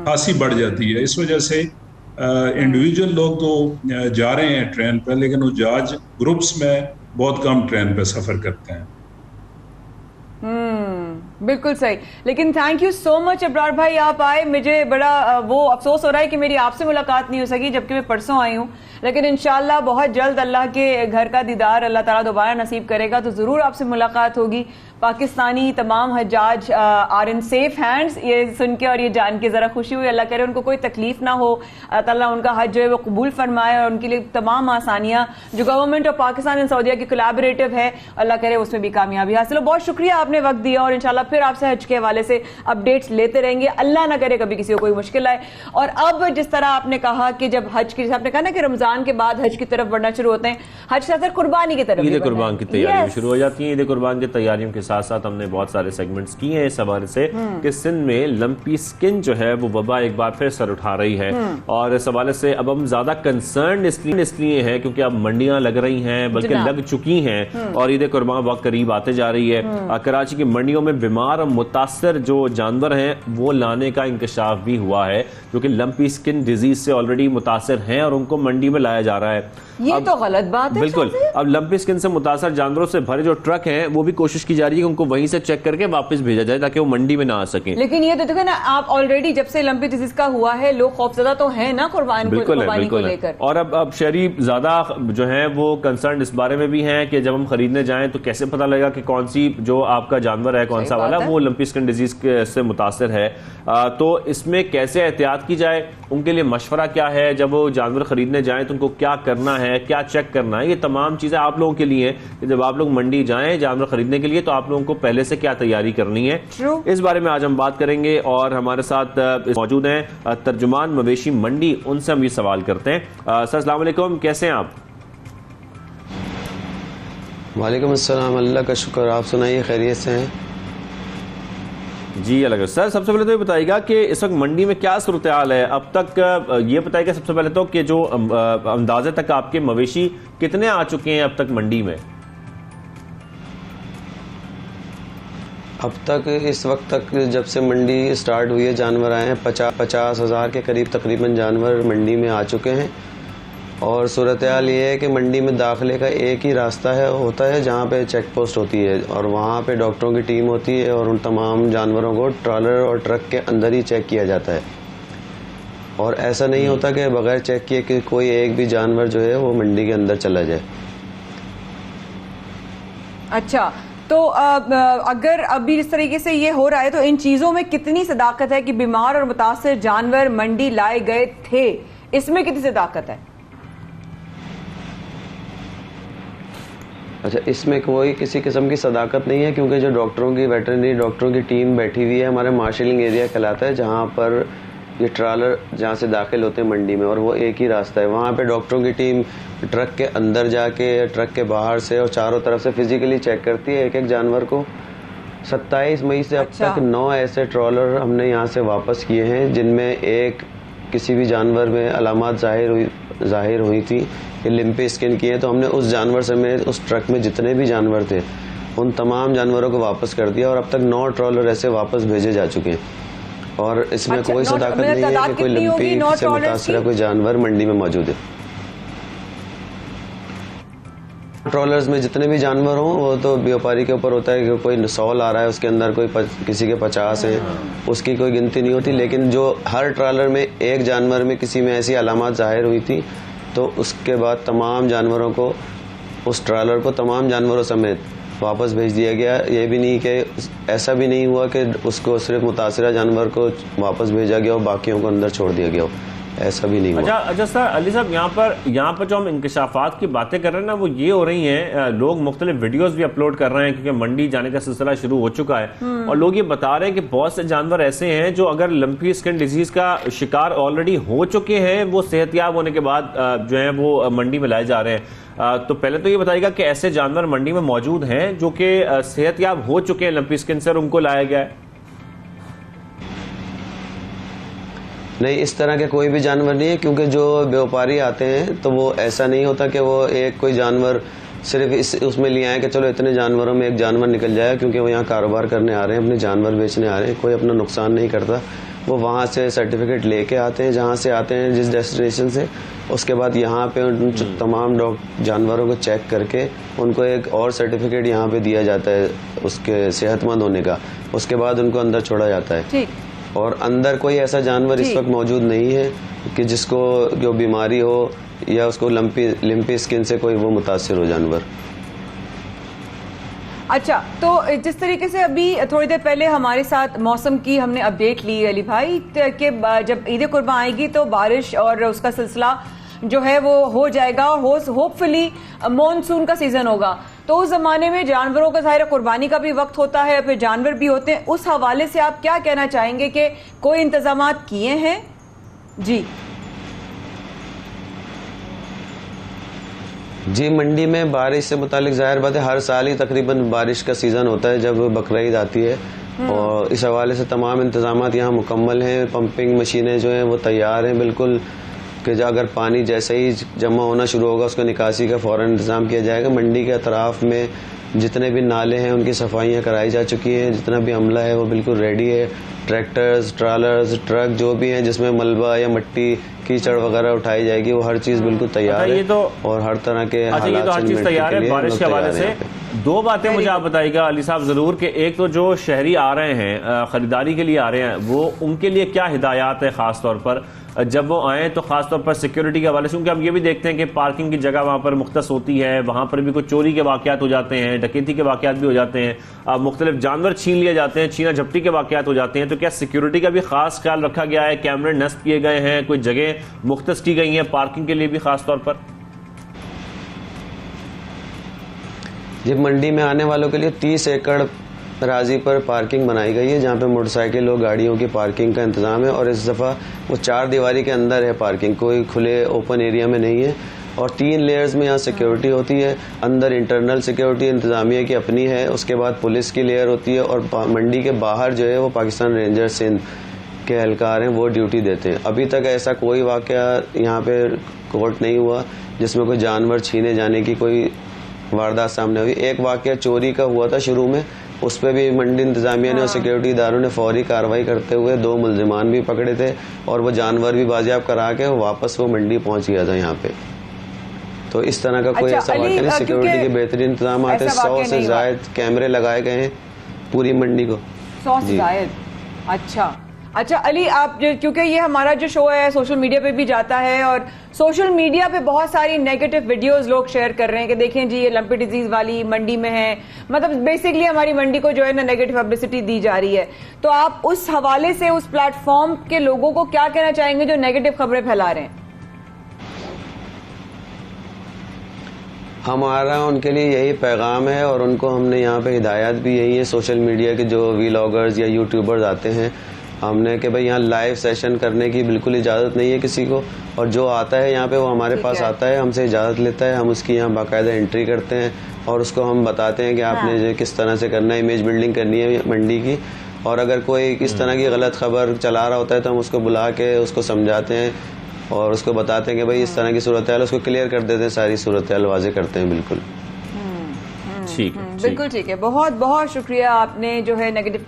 खासी बढ़ जाती है। इस वजह से इंडिविजुअल लोग तो जा रहे हैं ट्रेन पे, लेकिन वो जहाज ग्रुप्स में बहुत कम ट्रेन पे सफर करते हैं। बिल्कुल सही। लेकिन thank you so much Abrar भाई, आप आए। मुझे बड़ा वो अफसोस हो रहा है कि मेरी आपसे मुलाकात नहीं हो सकी, जबकि मैं परसों आई हूँ, लेकिन इंशाल्लाह बहुत जल्द अल्लाह के घर का दीदार अल्लाह ताला दोबारा नसीब करेगा तो जरूर आपसे मुलाकात होगी। पाकिस्तानी तमाम हजाज आर इन सेफ हैंड्स, ये सुन के और ये जान के जरा खुशी हुई। अल्लाह करे उनको कोई तकलीफ ना हो, अल्लाह ताला उनका हज जो है वो कबूल फरमाए, और उनके लिए तमाम आसानियां जो गवर्नमेंट ऑफ पाकिस्तान एंड सऊदीया की कोलैबोरेटिव है, अल्लाह करे उसमें भी कामयाबी हासिल हो। बहुत शुक्रिया, आपने वक्त दिया, और इंशाल्लाह फिर आपसे हज के हवाले से अपडेट्स लेते रहेंगे। अल्लाह ना करे कभी किसी को कोई मुश्किल आए। और अब जिस तरह आपने कहा कि जब हज की, आपने कहा ना कि रमजान के बाद हज की तरफ बढ़ना शुरू होते हैं, हज से असर कुर्बानी की तरफ, ईद कुर्बान की तैयारियां शुरू हो जाती हैं। ईद कुर्बान की तैयारियों के साथ साथ हमने बहुत सारे सेगमेंट्स किए हैं इस हवाले से कि सिंध में लंपी स्किन जो है वो वबा एक बार फिर सर उठा रही है, और इस हवाले से अब हम ज्यादा कंसर्न इसलिए हैं क्योंकि अब मंडियां लग रही हैं, बल्कि लग चुकी हैं, और ईद कुर्बान बहुत करीब आते जा रही है। कराची की मंडियों में बीमार और मुतासर जो जानवर हैं वो लाने का इंकशाफ भी हुआ है, जो कि लंपी स्किन डिजीज से ऑलरेडी मुतासर हैं, और उनको मंडी में लाया जा रहा है। ये तो गलत बात है। बिल्कुल। अब लंपी स्किन से मुतासर जानवरों से भरे जो ट्रक हैं वो भी कोशिश की जा रही है कि उनको वहीं से चेक करके वापस भेजा जाए ताकि वो मंडी में ना आ सके। लेकिन ये तो देखो ना, आप ऑलरेडी जब से लंपी डिजीज का हुआ है, लोग खौफजदा तो है ना कुर्बानी को लेकर। और अब शहरी ज्यादा जो है वो कंसर्न इस बारे में भी हैं कि जब हम खरीदने जाएं तो कैसे पता लगेगा कि कौन सी जो आपका जानवर है, कौन सा वाला वो लंपी स्किन डिजीज से मुतासर है। तो इसमें कैसे एहतियात की जाए, उनके लिए मशवरा क्या है, जब वो जानवर खरीदने जाएं तो उनको क्या करना है, क्या चेक करना है, ये तमाम चीजें आप लोगों के लिए कि जब आप लोग मंडी जाएं जानवर खरीदने के लिए तो आप लोगों को पहले से क्या तैयारी करनी है। इस बारे में आज हम बात करेंगे, और हमारे साथ मौजूद हैं तर्जुमान मवेशी मंडी, उनसे हम ये सवाल करते हैं। सर अस्सलाम वालेकुम, कैसे हैं आप? वालेकुम अस्सलाम, अल्लाह का शुक्र, आप सुनाइए, खैरियत से हैं? जी अलग सर, सबसे पहले तो ये बताइएगा कि इस वक्त मंडी में क्या सूरत हाल है अब तक, ये बताइएगा सबसे पहले तो कि जो अंदाजे तक आपके मवेशी कितने आ चुके हैं अब तक मंडी में? अब तक इस वक्त तक जब से मंडी स्टार्ट हुई है जानवर आए हैं 50,000 के करीब तकरीबन जानवर मंडी में आ चुके हैं। और सूरत हाल ये है कि मंडी में दाखिले का एक ही रास्ता होता है जहाँ पे चेक पोस्ट होती है, और वहाँ पे डॉक्टरों की टीम होती है, और उन तमाम जानवरों को ट्रॉलर और ट्रक के अंदर ही चेक किया जाता है। और ऐसा नहीं होता कि बगैर चेक किए कि कोई एक भी जानवर जो है वो मंडी के अंदर चला जाए। अच्छा, तो अगर अभी इस तरीके से ये हो रहा है तो इन चीजों में कितनी सदाकत है कि बीमार और मुतासिर जानवर मंडी लाए गए थे, इसमें कितनी सदाकत है? अच्छा, इसमें कोई किसी किस्म की सदाकत नहीं है, क्योंकि जो डॉक्टरों की, वेटरनरी डॉक्टरों की टीम बैठी हुई है, हमारे मार्शलिंग एरिया कहलाता है जहाँ पर ये ट्रालर जहाँ से दाखिल होते हैं मंडी में, और वो एक ही रास्ता है। वहाँ पे डॉक्टरों की टीम ट्रक के अंदर जाके, ट्रक के बाहर से और चारों तरफ से फिजिकली चेक करती है एक एक जानवर को। 27 मई से अब तक 9 ऐसे ट्रॉलर हमने यहाँ से वापस किए हैं जिनमें एक किसी भी जानवर में अलामात जाहिर हुई थी कि लिम्पी स्किन की है, तो हमने उस जानवर समेत उस ट्रक में जितने भी जानवर थे उन तमाम जानवरों को वापस कर दिया, और अब तक 9 ट्रॉलर ऐसे वापस भेजे जा चुके हैं। और इसमें कोई सदाकत नहीं है कि कोई लिम्पी से मुतासर कोई जानवर मंडी में मौजूद है। ट्रॉलर्स में जितने भी जानवर हों वो तो व्यापारी के ऊपर होता है कि कोई 100 ला रहा है, उसके अंदर कोई किसी के 50 है, उसकी कोई गिनती नहीं होती। लेकिन जो हर ट्रॉलर में एक जानवर में किसी में ऐसी अलामात जाहिर हुई थी, तो उसके बाद तमाम जानवरों को, उस ट्रॉलर को तमाम जानवरों समेत वापस भेज दिया गया। ये भी नहीं कि ऐसा भी नहीं हुआ कि उसको सिर्फ मुतासिरा जानवर को वापस भेजा गया और बाकियों को अंदर छोड़ दिया गया हो। ऐसा भी नहीं हुआ। अच्छा सर, अली साहब, यहाँ पर जो हम इंकशाफात की बातें कर रहे हैं ना, वो ये हो रही हैं, लोग मुख्तलिफ वीडियोस भी अपलोड कर रहे हैं क्योंकि मंडी जाने का सिलसिला शुरू हो चुका है, और लोग ये बता रहे हैं कि बहुत से जानवर ऐसे हैं जो अगर लंपी स्किन डिजीज का शिकार ऑलरेडी हो चुके हैं, वो सेहतयाब होने के बाद जो है वो मंडी में लाए जा रहे हैं। तो पहले तो ये बताइएगा कि ऐसे जानवर मंडी में मौजूद हैं जो कि सेहतयाब हो चुके हैं लंपी स्किन से और उनको लाया गया है? नहीं, इस तरह के कोई भी जानवर नहीं है, क्योंकि जो व्यापारी आते हैं तो वो ऐसा नहीं होता कि वो एक कोई जानवर सिर्फ उसमें लिए आए कि चलो इतने जानवरों में एक जानवर निकल जाए, क्योंकि वो यहाँ कारोबार करने आ रहे हैं, अपने जानवर बेचने आ रहे हैं, कोई अपना नुकसान नहीं करता। वो वहाँ से सर्टिफिकेट लेके आते हैं, जहाँ से आते हैं जिस डेस्टिनेशन से, उसके बाद यहाँ पे उन तमाम जानवरों को चेक करके उनको एक और सर्टिफिकेट यहाँ पे दिया जाता है उसके सेहतमंद होने का, उसके बाद उनको अंदर छोड़ा जाता है। और अंदर कोई ऐसा जानवर इस वक्त मौजूद नहीं है कि जिसको जो बीमारी हो या उसको लिम्पी स्किन से कोई वो मुतासिर हो जानवर। अच्छा, तो जिस तरीके से अभी थोड़ी देर पहले हमारे साथ मौसम की हमने अपडेट ली अली भाई कि जब ईद कुर्बान आएगी तो बारिश और उसका सिलसिला जो है वो हो जाएगा और होपफुली मॉनसून का सीजन होगा, तो उस जमाने में जानवरों का ज़ाहिर कुर्बानी का भी वक्त होता है, फिर जानवर भी होते हैं। उस हवाले से आप क्या कहना चाहेंगे कि कोई इंतजामात किए हैं? जी, मंडी में बारिश से मुतालिक जाहिर बात है हर साल ही तकरीबन बारिश का सीजन होता है जब बकरीद आती है, और इस हवाले से तमाम इंतजामात यहाँ मुकम्मल हैं। पंपिंग मशीनें जो हैं वो तैयार हैं बिल्कुल, कि अगर पानी जैसे ही जमा होना शुरू होगा उसको निकासी का फ़ौरन इंतज़ाम किया जाएगा। मंडी के अतराफ में जितने भी नाले हैं उनकी सफाइयाँ कराई जा चुकी हैं, जितना भी अमला है वो बिल्कुल रेडी है। ट्रैक्टर्स, ट्रालर्स, ट्रक जो भी हैं जिसमें मलबा या मिट्टी कीचड़ वगैरह उठाई जाएगी, वो हर चीज़ बिल्कुल तैयार है। और हर तरह के ये तो हर चीज़ तैयार है। बारिश के हवाले से दो बातें मुझे आप बताइएगा अली साहब ज़रूर, कि एक तो जो शहरी आ रहे हैं ख़रीदारी के लिए आ रहे हैं, वो उनके लिए क्या हिदायत है ख़ास तौर पर जब वो आए, तो खासतौर पर सिक्योरिटी के हवाले से, क्योंकि हम ये भी देखते हैं कि पार्किंग की जगह वहाँ पर मुख्तस होती है, वहाँ पर भी कुछ चोरी के वाक़यात हो जाते हैं, डकैती के वाक़यात भी हो जाते हैं, मुख्तलिफ जानवर छीन लिए जाते हैं, छीना झपटी के वाक़यात हो जाते हैं। तो क्या सिक्योरिटी का भी खास ख्याल रखा गया है? कैमरे नस्ब किए गए हैं, कोई जगह मुख्तस की गई हैं पार्किंग के लिए भी खास तौर पर? जब मंडी में आने वालों के लिए 30 एकड़ राजी पर पार्किंग बनाई गई है, जहाँ पे मोटरसाइकिल और गाड़ियों की पार्किंग का इंतज़ाम है, और इस दफ़ा वो 4 दीवारी के अंदर है पार्किंग, कोई खुले ओपन एरिया में नहीं है। और 3 लेयर्स में यहाँ सिक्योरिटी होती है। अंदर इंटरनल सिक्योरिटी इंतज़ामिया की अपनी है, उसके बाद पुलिस की लेयर होती है, और मंडी के बाहर जो है वो पाकिस्तान रेंजर सिंध के एहलकार हैं, वो ड्यूटी देते हैं। अभी तक ऐसा कोई वाक़या यहाँ पे कोर्ट नहीं हुआ जिसमें कोई जानवर छीने जाने की कोई वारदात सामने हुई। एक वाक़या चोरी का हुआ था शुरू में, उस पर भी मंडी इंतजामिया ने और सिक्योरिटी इदारों ने फौरी कार्रवाई करते हुए 2 मुल्जिमान भी पकड़े थे, और वो जानवर भी बाजियाब करा के वापस वो मंडी पहुंच गया था यहाँ पे। तो इस तरह का कोई ऐसा वाक़या नहीं। सिक्योरिटी के बेहतरीन इंतजाम आते, 100 से ज़ायद कैमरे लगाए गए हैं पूरी मंडी को। 100 से ज़ायद? अच्छा अली, आप क्योंकि ये हमारा जो शो है सोशल मीडिया पे भी जाता है, और सोशल मीडिया पे बहुत सारी नेगेटिव वीडियोस लोग शेयर कर रहे हैं कि देखें जी ये लंपी डिजीज वाली मंडी में है, मतलब बेसिकली हमारी मंडी को जो है ना नेगेटिव पब्लिसिटी दी जा रही है। तो आप उस हवाले से उस प्लेटफॉर्म के लोगों को क्या कहना चाहेंगे जो नेगेटिव खबरें फैला रहे हैं? हमारा उनके लिए यही पैगाम है, और उनको हमने यहाँ पे हिदायत भी यही है, सोशल मीडिया के जो वीलॉगर्स या यूट्यूबर्स आते हैं, हमने कि भाई यहाँ लाइव सेशन करने की बिल्कुल इजाज़त नहीं है किसी को, और जो आता है यहाँ पे वो हमारे पास आता है, हमसे इजाज़त लेता है, हम उसकी यहाँ बाकायदा एंट्री करते हैं, और उसको हम बताते हैं कि आपने किस तरह से करना है, इमेज बिल्डिंग करनी है मंडी की। और अगर कोई इस तरह की गलत खबर चला रहा होता है तो हम उसको बुला के उसको समझाते हैं और उसको बताते हैं कि भाई इस तरह की सूरत हाल, उसको क्लियर कर देते हैं, सारी सूरत हाल वाज़े करते हैं। बिल्कुल ठीक, बिल्कुल ठीक है। बहुत बहुत शुक्रिया, आपने जो है नेगेटिव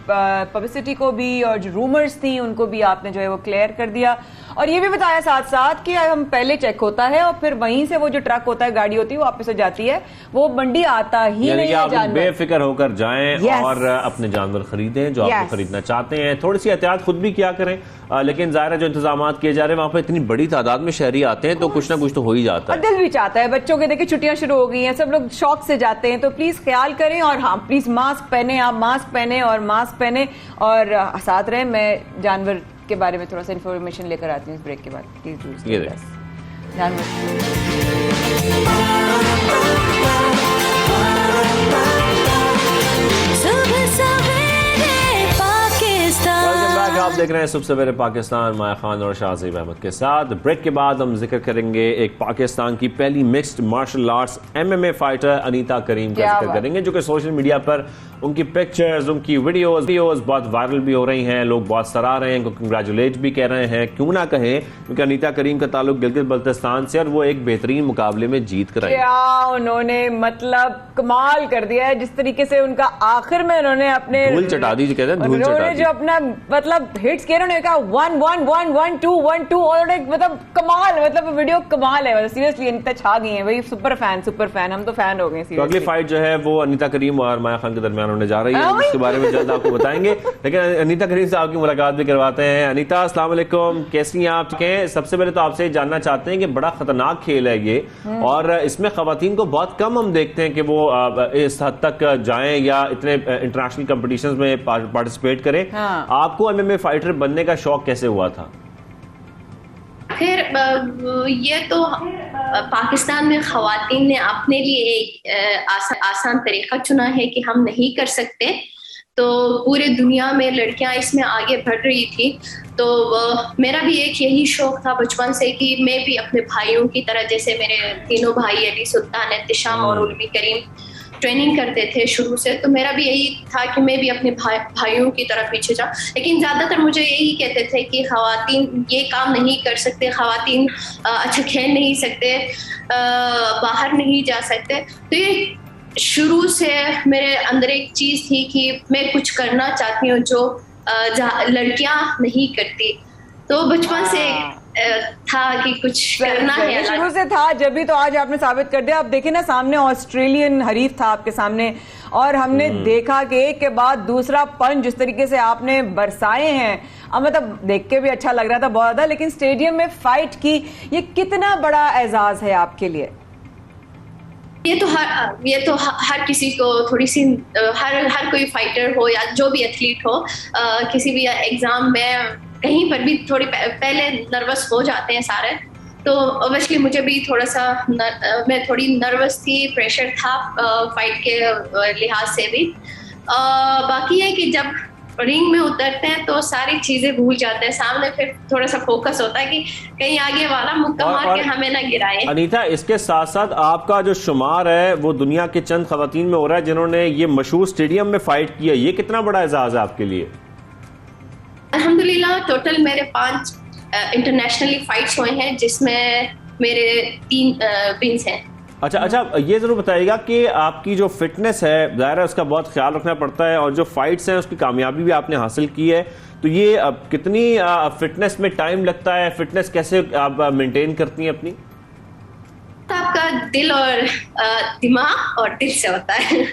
पब्लिसिटी को भी और जो रूमर्स थी उनको भी आपने जो है वो क्लियर कर दिया, और ये भी बताया साथ साथ कि हम पहले चेक होता है और फिर वहीं से वो जो ट्रक होता है, गाड़ी होती है, वो वापस हो जाती है, वो मंडी आता ही नहीं है। आप बेफिक्र होकर जाएं और अपने जानवर खरीदें जो आप खरीदना चाहते हैं। थोड़ी सी एहतियात खुद भी किया करें, लेकिन ज़ाहिर है जो इंतजाम किए जा रहे हैं वहाँ पर इतनी बड़ी तादाद में शहरी आते हैं तो कुछ ना कुछ तो हो ही जाता है। दिल भी चाहता है, बच्चों के देखिए छुट्टियां शुरू हो गई हैं, सब लोग शौक से जाते हैं, तो प्लीज ख्याल करें, और हाँ प्लीज मास्क पहने, आप मास्क पहने और मास्क पहने और साथ रहें। मैं जानवर के बारे में थोड़ा सा इन्फॉर्मेशन लेकर आती हूँ इस ब्रेक के बाद। प्लीज ये ध्यान आप देख रहे हैं सुबह सवेरे पाकिस्तान, माया खान और शाहज़ेब अहमद के साथ। ब्रेक के बाद हम जिक्र करेंगे एक पाकिस्तान की पहली mixed martial arts MMA fighter Anita Karim का जिक्र करेंगे, जो कि सोशल मीडिया पर उनकी पिक्चर्स, उनकी वीडियोस बहुत वायरल भी हो रही हैं, लोग बहुत सराह रहे हैं, उनको कंग्रेचुलेट भी कह रहे हैं। क्यों ना कहें, क्योंकि अनीता करीम का ताल्लुक गिलगित बल्तिस्तान से और वो एक बेहतरीन मुकाबले में जीत कर आई। क्या उन्होंने मतलब कमाल कर दिया है, जिस तरीके से उनका आखिर में उन्होंने अपने धूल चटा दी, कहते हैं धूल चटा दी, जो अपना मतलब हिट्स किए उन्होंने कहा 1 1 1 1 2 1 2 और मतलब कमाल, मतलब वीडियो कमाल है। सीरियसली अनीता छा गई है भाई, सुपर फैन, हम तो फैन हो गए। तो अगली फाइट जो है वो अनीता करीम और माया खान के दरमियान होने जा रही है, इसके बारे में जल्द आपको बताएंगे। लेकिन अनीता करीम से आपकी मुलाकात भी करवाते हैं। अनीता अस्सलाम वालेकुम, कैसी हैं आप? सबसे पहले तो आपसे जानना चाहते हैं कि बड़ा खतरनाक खेल है ये, और इसमें खवातीन को बहुत कम हम देखते हैं कि वो इस हद तक जाएं या इतने इंटरनेशनल कंपटीशंस में पार्टिसिपेट करें। आपको MMA फाइटर बनने का शौक कैसे हुआ था? फिर ये तो पाकिस्तान में खवातीन ने अपने लिए एक आसान तरीका चुना है कि हम नहीं कर सकते, तो पूरे दुनिया में लड़कियां इसमें आगे बढ़ रही थी। तो मेरा भी एक यही शौक था बचपन से कि मैं भी अपने भाइयों की तरह, जैसे मेरे तीनों भाई अली, सुल्तान, एहतिशाम और उर्मी करीम ट्रेनिंग करते थे शुरू से, तो मेरा भी यही था कि मैं भी अपने भाइयों की तरफ पीछे जाऊं। लेकिन ज़्यादातर मुझे यही कहते थे कि ख़वातीन ये काम नहीं कर सकते, ख़वातीन अच्छा खेल नहीं सकते, बाहर नहीं जा सकते। तो ये शुरू से मेरे अंदर एक चीज़ थी कि मैं कुछ करना चाहती हूँ जो लड़कियाँ नहीं करती। तो बचपन से था कि कुछ करना है, शुरू से था, जब भी तो आज आपने साबित कर दिया। आप देखें ना, सामने ऑस्ट्रेलियन हरीफ था आपके सामने, और हमने देखा कि एक के बाद दूसरा पंच जिस तरीके से आपने बरसाए हैं, मतलब देख के भी अच्छा लग रहा था बहुत ज्यादा। लेकिन स्टेडियम में फाइट की, ये कितना बड़ा एजाज है आपके लिए? ये तो हर किसी को थोड़ी सी, हर कोई फाइटर हो या जो भी एथलीट हो, किसी भी एग्जाम में कहीं पर भी थोड़ी पहले नर्वस हो जाते हैं सारे। तो ऑब्वियसली मुझे भी थोड़ा सा मैं थोड़ी नर्वस थी, प्रेशर था फाइट के लिहाज से भी। बाकी है कि जब रिंग में उतरते हैं तो सारी चीजें भूल जाते हैं, सामने फिर थोड़ा सा फोकस होता है कि कहीं आगे वाला मुक्का मार के हमें ना गिराए। अनीता, इसके साथ साथ आपका जो शुमार है वो दुनिया के चंद खवातीन में हो रहा है जिन्होंने ये मशहूर स्टेडियम में फाइट की है, ये कितना बड़ा एजाज है आपके लिए? अल्हम्दुलिल्लाह टोटल मेरे 5 इंटरनेशनली फाइट्स हुए हैं, जिसमें मेरे 3 विन्स हैं। अच्छा, ये जरूर बताइएगा कि आपकी जो फिटनेस है, ज़ाहिर है उसका बहुत ख्याल रखना पड़ता है, और जो फाइट्स हैं उसकी कामयाबी भी आपने हासिल की है, तो ये कितनी फिटनेस में टाइम लगता है? फिटनेस कैसे आप मेंटेन करती हैं अपनी? तो आपका दिल और दिमाग और दिल से होता है।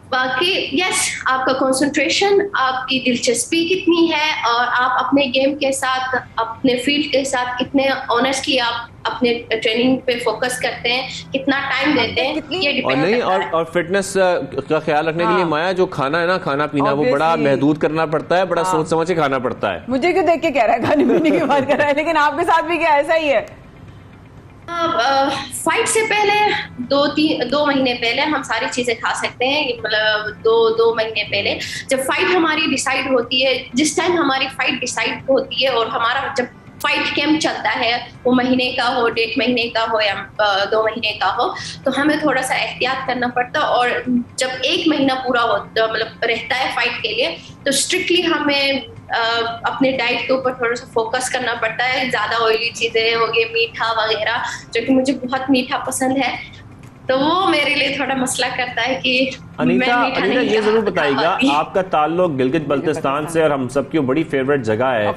बाकी यस, आपका कंसंट्रेशन, आपकी दिलचस्पी कितनी है, और आप अपने गेम के साथ, अपने फील्ड के साथ कितने ऑनेस्टली आप अपने ट्रेनिंग पे फोकस करते हैं, कितना टाइम देते हैं, ये डिपेंड करता है। और फिटनेस का ख्याल रखने के लिए माया, जो खाना है ना, खाना पीना वो बड़ा महदूद करना पड़ता है, बड़ा सोच समझ के खाना पड़ता है। मुझे क्यों देख के कह रहा है खाने पीने की बात कर रहा है, लेकिन आपके साथ भी क्या ऐसा ही है? फाइट से पहले 2 महीने पहले हम सारी चीजें खा सकते हैं, मतलब 2 महीने पहले जब फाइट हमारी डिसाइड होती है, जिस टाइम हमारी फाइट डिसाइड होती है, और हमारा जब फाइट कैंप चलता है, वो महीने का हो, 1.5 महीने का हो या 2 महीने का हो, तो हमें थोड़ा सा एहतियात करना पड़ता है। और जब 1 महीना पूरा होता, मतलब रहता है फाइट के लिए, तो स्ट्रिक्टली हमें अपने डाइट के ऊपर थोड़ा सा फोकस करना पड़ता है। ज़्यादा ऑयली चीज़ें हो गई, मीठा वगैरह, जो कि मुझे बहुत मीठा पसंद है, तो वो मेरे लिए थोड़ा मसला करता है कि अनीता ये जरूर बताइएगा, आपका ताल्लुक गिलगित बल्तिस्तान से और हम सबकी बड़ी फेवरेट जगह है।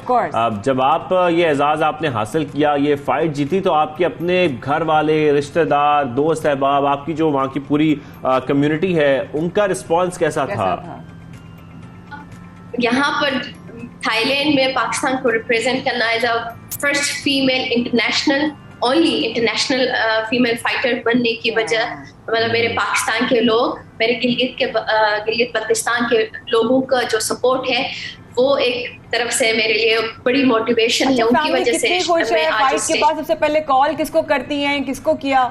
जब आप ये एजाज आपने हासिल किया, ये फाइट जीती, तो आपके अपने घर वाले, रिश्तेदार, दोस्त अहबाब, आपकी जो वहाँ की पूरी कम्युनिटी है, उनका रिस्पॉन्स कैसा था? यहाँ पर थाईलैंड में पाकिस्तान को रिप्रेजेंट करना as a first female international only international female fighter बनने की वजह, मतलब मेरे पाकिस्तान के लोग, मेरे गिलगित बल्तिस्तान के लोगों का जो सपोर्ट है वो एक तरफ से मेरे लिए बड़ी मोटिवेशन है। उनकी वजह से खुश है। फाइट के बाद सबसे पहले कॉल किसको करती हैं, किसको किया?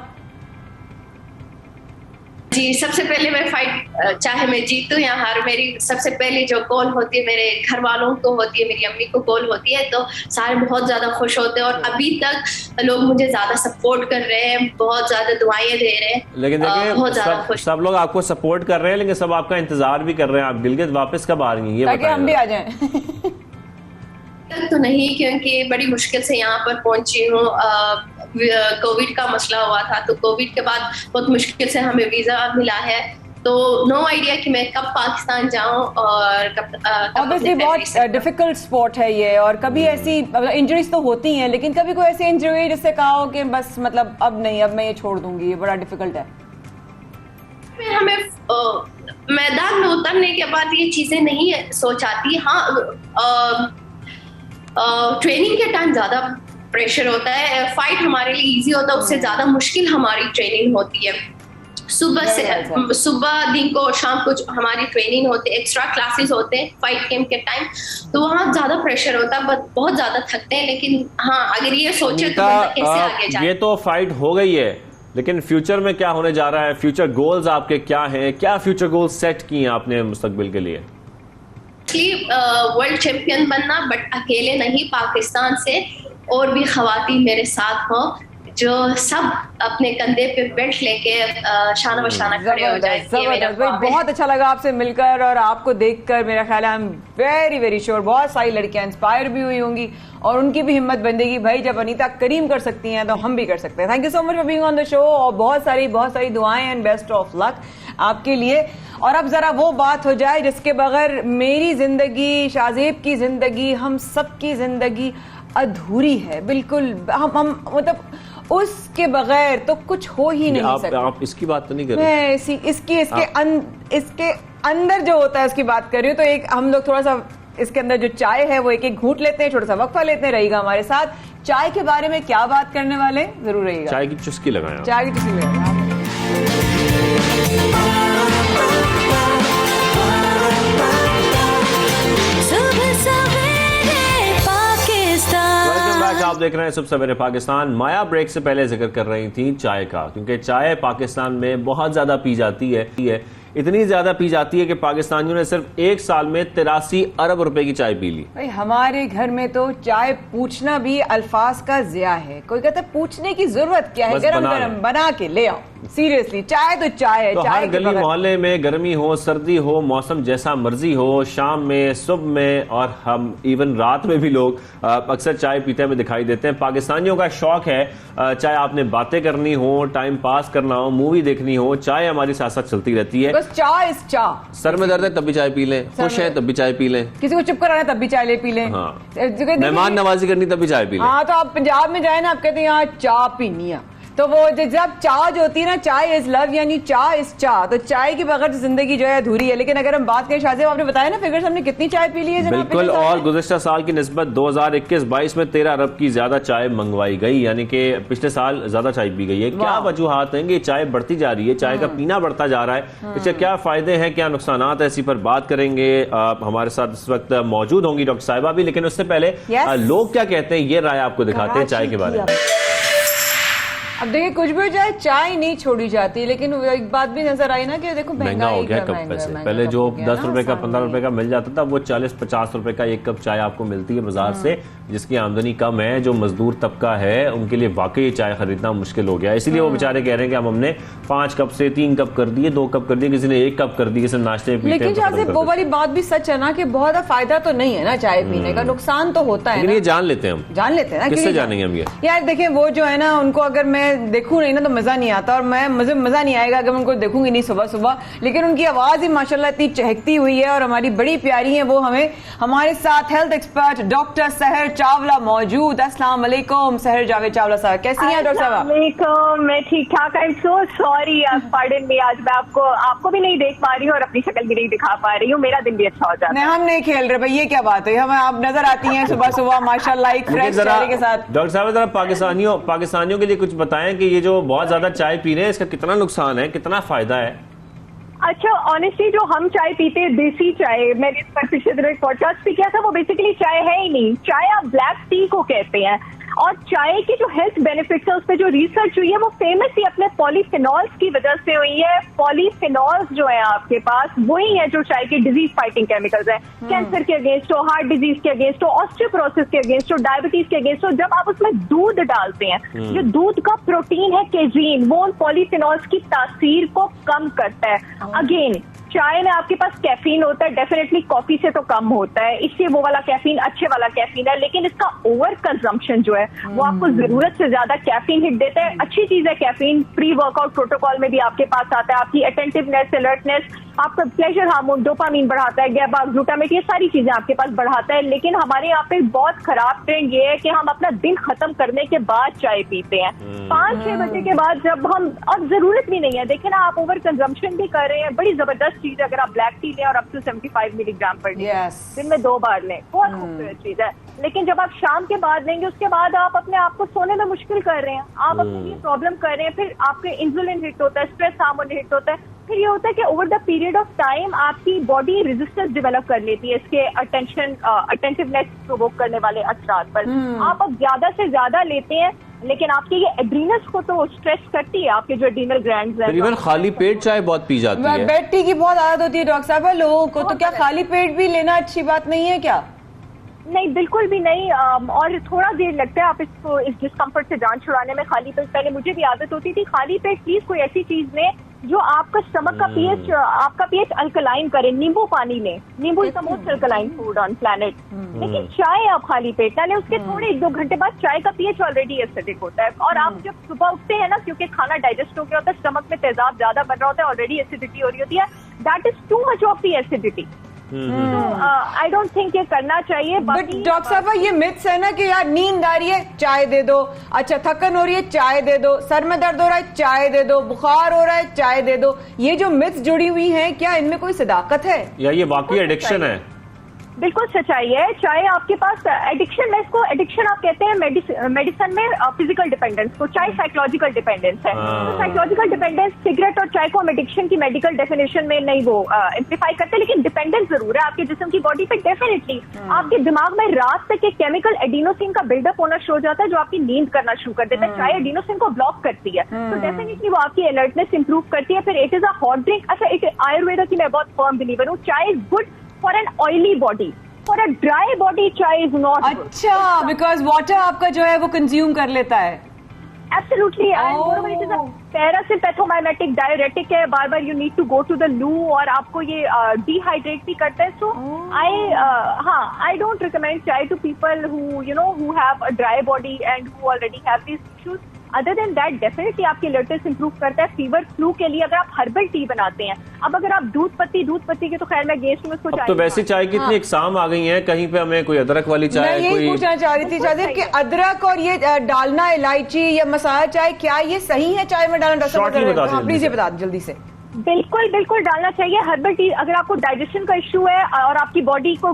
जी, सबसे पहले मैं फाइट चाहे मैं जीतूं या हार, मेरी सबसे पहली जो कॉल होती है मेरे घर वालों को होती है, मेरी अम्मी को कॉल होती है, तो सारे बहुत ज्यादा खुश होते हैं। और अभी तक लोग मुझे ज्यादा सपोर्ट कर रहे हैं, बहुत ज्यादा दुआएं दे रहे हैं। लेकिन देखिए बहुत ज्यादा खुश, सब लोग आपको सपोर्ट कर रहे हैं, लेकिन सब आपका इंतजार भी कर रहे हैं। आप गिलगित वापस कब आ रही हैं, ये बताइए। हम भी आ जाएं। तो नहीं, क्योंकि बड़ी मुश्किल से यहाँ पर पहुंची हूँ। कोविड का मसला हुआ था, तो कोविड के बाद बहुत मुश्किल से हमें वीजा मिला है। तो नो आइडिया कि मैं कब पाकिस्तान जाऊं और कब ऑब्वियसली बहुत डिफिकल्ट स्पोर्ट है ये। और कभी ऐसी इंजरीज तो होती हैं, लेकिन कभी कोई ऐसी इंजरी जिससे कहा हो कि बस मतलब अब नहीं, अब मैं ये छोड़ दूंगी, ये बड़ा डिफिकल्ट है? हमें मैदान में उतरने के बाद ये चीजें नहीं सोच आती। हाँ, ट्रेनिंग के टाइम ज्यादा प्रेशर होता है, फाइट हमारे लिए इजी होता है, उससे ज्यादा मुश्किल हमारी ट्रेनिंग होती है। सुबह दिन को और शाम को हमारी ट्रेनिंग होती है, एक्स्ट्रा क्लासेस होते हैं फाइट कैंप के टाइम, तो वहाँ ज्यादा प्रेशर होता है, बहुत ज्यादा थकते हैं। लेकिन हाँ, अगर ये सोचे तो बंदा कैसे आगे जाए। ये तो फाइट हो गई है, लेकिन फ्यूचर में क्या होने जा रहा है? फ्यूचर गोल्स आपके क्या हैं? क्या फ्यूचर गोल्स सेट किए हैं आपने मुस्तकबिल के लिए? वर्ल्ड चैंपियन बनना, बट अकेले नहीं, पाकिस्तान से और भी खवातीन मेरे साथ हो, जो सब अपने कंधे पे बेल्ट लेके शाना बशाना खड़े हो जाए। बहुत अच्छा लगा आपसे मिलकर और आपको देखकर। मेरा ख्याल है, I am very very sure बहुत सारी लड़कियां इंस्पायर भी हुई होंगी और उनकी भी हिम्मत बंदेगी। भाई, जब अनीता करीम कर सकती हैं तो हम भी कर सकते हैं। Thank you so much for being on the show, और बहुत सारी दुआएं एंड बेस्ट ऑफ लक आपके लिए। और अब जरा वो बात हो जाए जिसके बगैर मेरी जिंदगी, शाहजेब की जिंदगी, हम सबकी जिंदगी अधूरी है। बिल्कुल, हम मतलब उसके बगैर तो कुछ हो ही नहीं सकता। आप इसकी बात तो नहीं कर रहे? मैं इसके अंदर जो होता है उसकी बात कर रही हूँ। तो एक हम लोग थोड़ा सा इसके अंदर जो चाय है वो एक घूंट लेते हैं, छोटा सा वक्फा लेते हैं। रहिएगा हमारे साथ। चाय के बारे में क्या बात करने वाले हैं, जरूर रहिएगा। चाय की चुस्की लगाएं। चाय की चुस्की लगाएं। आप देख रहे हैं सुबह सवेरे पाकिस्तान। माया ब्रेक से पहले जिक्र कर रही थी चाय का, क्योंकि चाय पाकिस्तान में बहुत ज्यादा पी जाती है। इतनी ज्यादा पी जाती है कि पाकिस्तानियों ने सिर्फ एक साल में 83 अरब रुपए की चाय पी ली। भाई, हमारे घर में तो चाय पूछना भी अल्फाज का ज़िया है। कोई कहता है पूछने की जरूरत क्या है, गरम गरम बना के ले आओ। सीरियसली, चाय तो चाय है। तो चाय हर गली मोहल्ले में गर्मी हो, सर्दी हो, मौसम जैसा मर्जी हो, शाम में, सुबह में और हम इवन रात में भी लोग अक्सर चाय पीते हुए दिखाई देते हैं। पाकिस्तानियों का शौक है, चाहे आपने बातें करनी हो, टाइम पास करना हो, मूवी देखनी हो, चाय हमारी साथ साथ चलती रहती है। बस चाय इस चाय। सर में दर्द है तब भी चाय पी लें, खुश है तब भी चाय पी लें, किसी को चुप कराना तब भी चाय ले पी लें। हाँ, मेहमान नवाजी करनी तब भी चाय पी लें। हाँ, तो आप पंजाब में जाए ना, आप कहते हैं यहाँ चाय पीनी है, तो वो जब चाय जो होती है ना, चाय इज लव, यानी चाय इज चाय। तो चाय के बगैर जिंदगी जो है अधूरी है। लेकिन अगर हम बात करें, शाहजेब आपने बताया ना फिगर्स, हमने कितनी चाय पी ली है बिल्कुल। और गुज़िश्ता साल की निस्बत 2021-22 में 13 अरब की ज्यादा चाय मंगवाई गई, यानी कि पिछले साल ज्यादा चाय पी गई है। क्या वजूहात हैं कि चाय बढ़ती जा रही है, चाय का पीना बढ़ता जा रहा है, इसके क्या फायदे हैं, क्या नुकसान है, इसी पर बात करेंगे। हमारे साथ इस वक्त मौजूद होंगी डॉक्टर साहिबा भी, लेकिन उससे पहले लोग क्या कहते हैं ये राय आपको दिखाते हैं चाय के बारे में। अब देखिए, कुछ भी हो जाए चाय नहीं छोड़ी जाती, लेकिन एक बात भी नजर आई ना कि देखो महंगा हो गया कप पैसे। पहले जो 10 रुपए का 15 रुपए का मिल जाता था, वो 40-50 रुपए का एक कप चाय आपको मिलती है बाजार से। जिसकी आमदनी कम है, जो मजदूर तबका है, उनके लिए वाकई चाय खरीदना मुश्किल हो गया। इसीलिए वो बेचारे कह रहे हैं कि अब हमने 5 कप से 3 कप कर दिए, 2 कप कर दिए, किसी ने 1 कप कर दी, किसी नाश्ते में। लेकिन शाहजेब, वो वाली बात भी सच है ना कि बहुत फायदा तो नहीं है ना चाय पीने का, नुकसान तो होता है। लेकिन ये जान लेते हैं हम, जान लेते हैं ना, किससे जानेंगे हम ये? यार देखिए, वो जो है ना, उनको अगर मैं मैं देखूं नहीं ना तो मजा नहीं आता, और मुझे मजा नहीं आएगा अगर मैं उनको देखूंगी नहीं सुबह सुबह। लेकिन उनकी आवाज ही माशाल्लाह इतनी चहकती हुई है और हमारी बड़ी प्यारी है वो। हमें हमारे साथ हेल्थ एक्सपर्ट डॉक्टर सहर चावला मौजूद। अस्सलाम वालेकुम सहर जावेद चावला साहब, कैसी हैं डॉक्टर साहब? मैं ठीक ठाक। I am so sorry, pardon में आज मैं आपको भी नहीं देख पा रही हूँ और अपनी शक्ल भी नहीं दिखा पा रही हूँ। मेरा दिन भी अच्छा हो जाता है। नहीं, हम नहीं खेल रहे भाई, ये क्या बात है? हमें आप नजर आती हैं सुबह सुबह माशाल्लाह एक फ्रेश चेहरे के साथ। डॉक्टर साहब जरा पाकिस्तानियों के लिए कुछ बताएं कि ये जो बहुत ज्यादा चाय पी रहे हैं इसका कितना नुकसान है, कितना फायदा है? अच्छा, ऑनेस्टली जो हम चाय पीते हैं देसी चाय, मैंने इस पर पिछले दिनों एक पॉडकास्ट भी किया था, वो बेसिकली चाय है ही नहीं। चाय आप ब्लैक टी को कहते हैं। और चाय की जो हेल्थ बेनिफिट्स है उस पर जो रिसर्च हुई है वो फेमस ही अपने पॉलीफिनॉल्स की वजह से हुई है। पॉलीफिनॉल्स जो है आपके पास वही है जो चाय के डिजीज फाइटिंग केमिकल्स है। कैंसर के अगेंस्ट हो, हार्ट डिजीज के अगेंस्ट हो, ऑस्टियोपोरोसिस के अगेंस्ट हो, डायबिटीज के अगेंस्ट हो। जब आप उसमें दूध डालते हैं, जो दूध का प्रोटीन है केजीन, वो उन पॉलीफिनॉल्स की तासीर को कम करता है। अगेन चाय में आपके पास कैफीन होता है, डेफिनेटली कॉफी से तो कम होता है, इसलिए वो वाला कैफीन अच्छे वाला कैफीन है। लेकिन इसका ओवर कंजम्पशन जो है वो आपको जरूरत से ज्यादा कैफीन हिट देता है। अच्छी चीज है कैफीन, प्री वर्कआउट प्रोटोकॉल में भी आपके पास आता है। आपकी अटेंटिवनेस, अलर्टनेस, आपका प्लेजर हार्मोन, डोपामीन बढ़ाता है, गैबा, ग्लूटामेट, ये सारी चीजें आपके पास बढ़ाता है। लेकिन हमारे यहाँ पे बहुत खराब ट्रेंड ये है कि हम अपना दिन खत्म करने के बाद चाय पीते हैं। 5-6 बजे के बाद जब हम, और जरूरत भी नहीं है, देखे ना आप ओवर कंजम्पशन भी कर रहे हैं। बड़ी जबरदस्त चीज है अगर आप ब्लैक टी लें और up to 75 milligram per day दिन में 2 बार लें, बहुत खूबसूरत चीज है। लेकिन जब आप शाम के बाद लेंगे उसके बाद आप अपने आप को सोने में मुश्किल कर रहे हैं, आप अपने लिए प्रॉब्लम कर रहे हैं। फिर आपके इंसुलिन हिट होता है, स्ट्रेस हार्मोन हिट होता है। फिर ये होता है कि over the period of time आपकी बॉडी रेजिस्टेंस डेवलप कर लेती है इसके अटेंटिवनेस प्रोवोक करने वाले असरात पर। आप अब ज्यादा से ज्यादा लेते हैं लेकिन आपके ये एड्रीनल्स को तो स्ट्रेस करती है, आपके जो एड्रीनल ग्लैंड्स हैं। इवन खाली पेट चाय बहुत पी जाती है। बेड टी की बहुत आदत होती है डॉक्टर साहब लोगों को, तो क्या खाली पेट भी लेना अच्छी बात नहीं है क्या? नहीं, बिल्कुल भी नहीं। और थोड़ा देर लगता है आप इसको, इस डिस्कम्फर्ट से जान छुड़ाने में। खाली पेट, पहले मुझे भी आदत होती थी। खाली पेट प्लीज कोई ऐसी चीज लें जो आपका स्टमक का पीएच अल्कलाइन करे। नींबू पानी लें, नींबू is the most alkaline food on planet. लेकिन चाय आप खाली पेट ना लें, उसके थोड़े 1-2 घंटे बाद चाय का पीएच ऑलरेडी एसिडिक होता है। और आप जब सुबह उठते हैं ना, क्योंकि खाना डाइजेस्ट हो गया होता है, स्टमक में तेजाब ज्यादा बन रहा होता है, ऑलरेडी एसिडिटी हो रही होती है, that is too much of the acidity. तो आई डोंट थिंक ये करना चाहिए। बट डॉक्टर साहब ये मिथ्स है ना कि यार नींद आ रही है चाय दे दो, अच्छा थकन हो रही है चाय दे दो, सर में दर्द हो रहा है चाय दे दो, बुखार हो रहा है चाय दे दो। ये जो मिथ्स जुड़ी हुई हैं, क्या इनमें कोई सदाकत है या ये वाकई एडिक्शन है? बिल्कुल सच्चाई है। चाहे आपके पास एडिक्शन में, इसको एडिक्शन आप कहते हैं मेडिसिन में फिजिकल डिपेंडेंस को, चाहे साइकोलॉजिकल डिपेंडेंस है। तो साइकोलॉजिकल डिपेंडेंस, सिगरेट और चाय को हम एडिक्शन की मेडिकल डेफिनेशन में नहीं वो इम्प्लीफाई करते, लेकिन डिपेंडेंस जरूर है आपके जिस्म की बॉडी पे। डेफिनेटली आपके दिमाग में रात तक एक केमिकल एडिनोसिन का बिल्डअप होना शुरू हो जाता है जो आपकी नींद करना शुरू कर देता है। चाय एडिनोसिन को ब्लॉक करती है, तो डेफिनेटली वो आपकी अलर्टनेस इंप्रूव करती है। फिर it is a hot drink. अच्छा, आयुर्वेदा की मैं बहुत फर्म बिलीवर हूँ। Chai is good for an oily body, for a dry body chai is not. अच्छा, बिकॉज वाटर आपका जो है वो कंज्यूम कर लेता है। Absolutely, and it is a parasympathomimetic diuretic है। बार बार you need to go to the loo और आपको ये डिहाइड्रेट भी करता है। सो आई डोंट रिकमेंड चाय to people who have a dry body and who already have this issues. Other than that definitely आपकी अलर्टनेस इंप्रूव करता है। फीवर फ्लू के लिए अगर आप हर्बल टी बनाते हैं, अब अगर आप दूध पत्ती के तो खैर मैं गेस्ट में उसको तो वैसे चाय की इतनी इकसाम आ गई है, कहीं पे हमें कोई अदरक वाली चाय, मैं यही पूछना चाह रही थी शायद कि अदरक और ये डालना, इलायची या मसाला चाय, क्या ये सही है चाय में डालना? प्लीज ये बता जल्दी से। बिल्कुल डालना चाहिए। हर्बल टी, अगर आपको डाइजेशन का इश्यू है और आपकी बॉडी को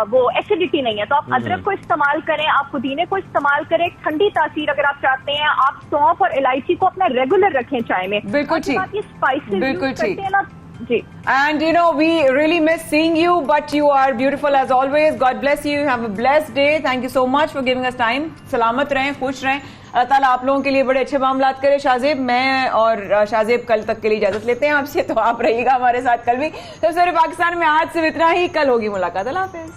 वो एसिडिटी नहीं है तो आप अदरक को इस्तेमाल करें, आप पुदीने को इस्तेमाल करें। ठंडी तासीर अगर आप चाहते हैं, आप सौंफ और इलायची को अपना रेगुलर रखें चाय में। बिल्कुल ठीक, आप ये स्पाइसेस करते हैं ना जी। And we really miss seeing you, but you are beautiful as always. God bless you. Have a blessed day. Thank you so much for giving us time. सलामत रहें, खुश रहें। अल्लाह ताला आप लोगों के लिए बड़े अच्छे मामलात करे। शाहजेब, मैं और शाहजेब कल तक के लिए इजाजत लेते हैं आपसे, तो आप रहिएगा हमारे साथ कल भी। तो सर पाकिस्तान में आज से इतना ही, कल होगी मुलाकात। अल्लाह हाफिज।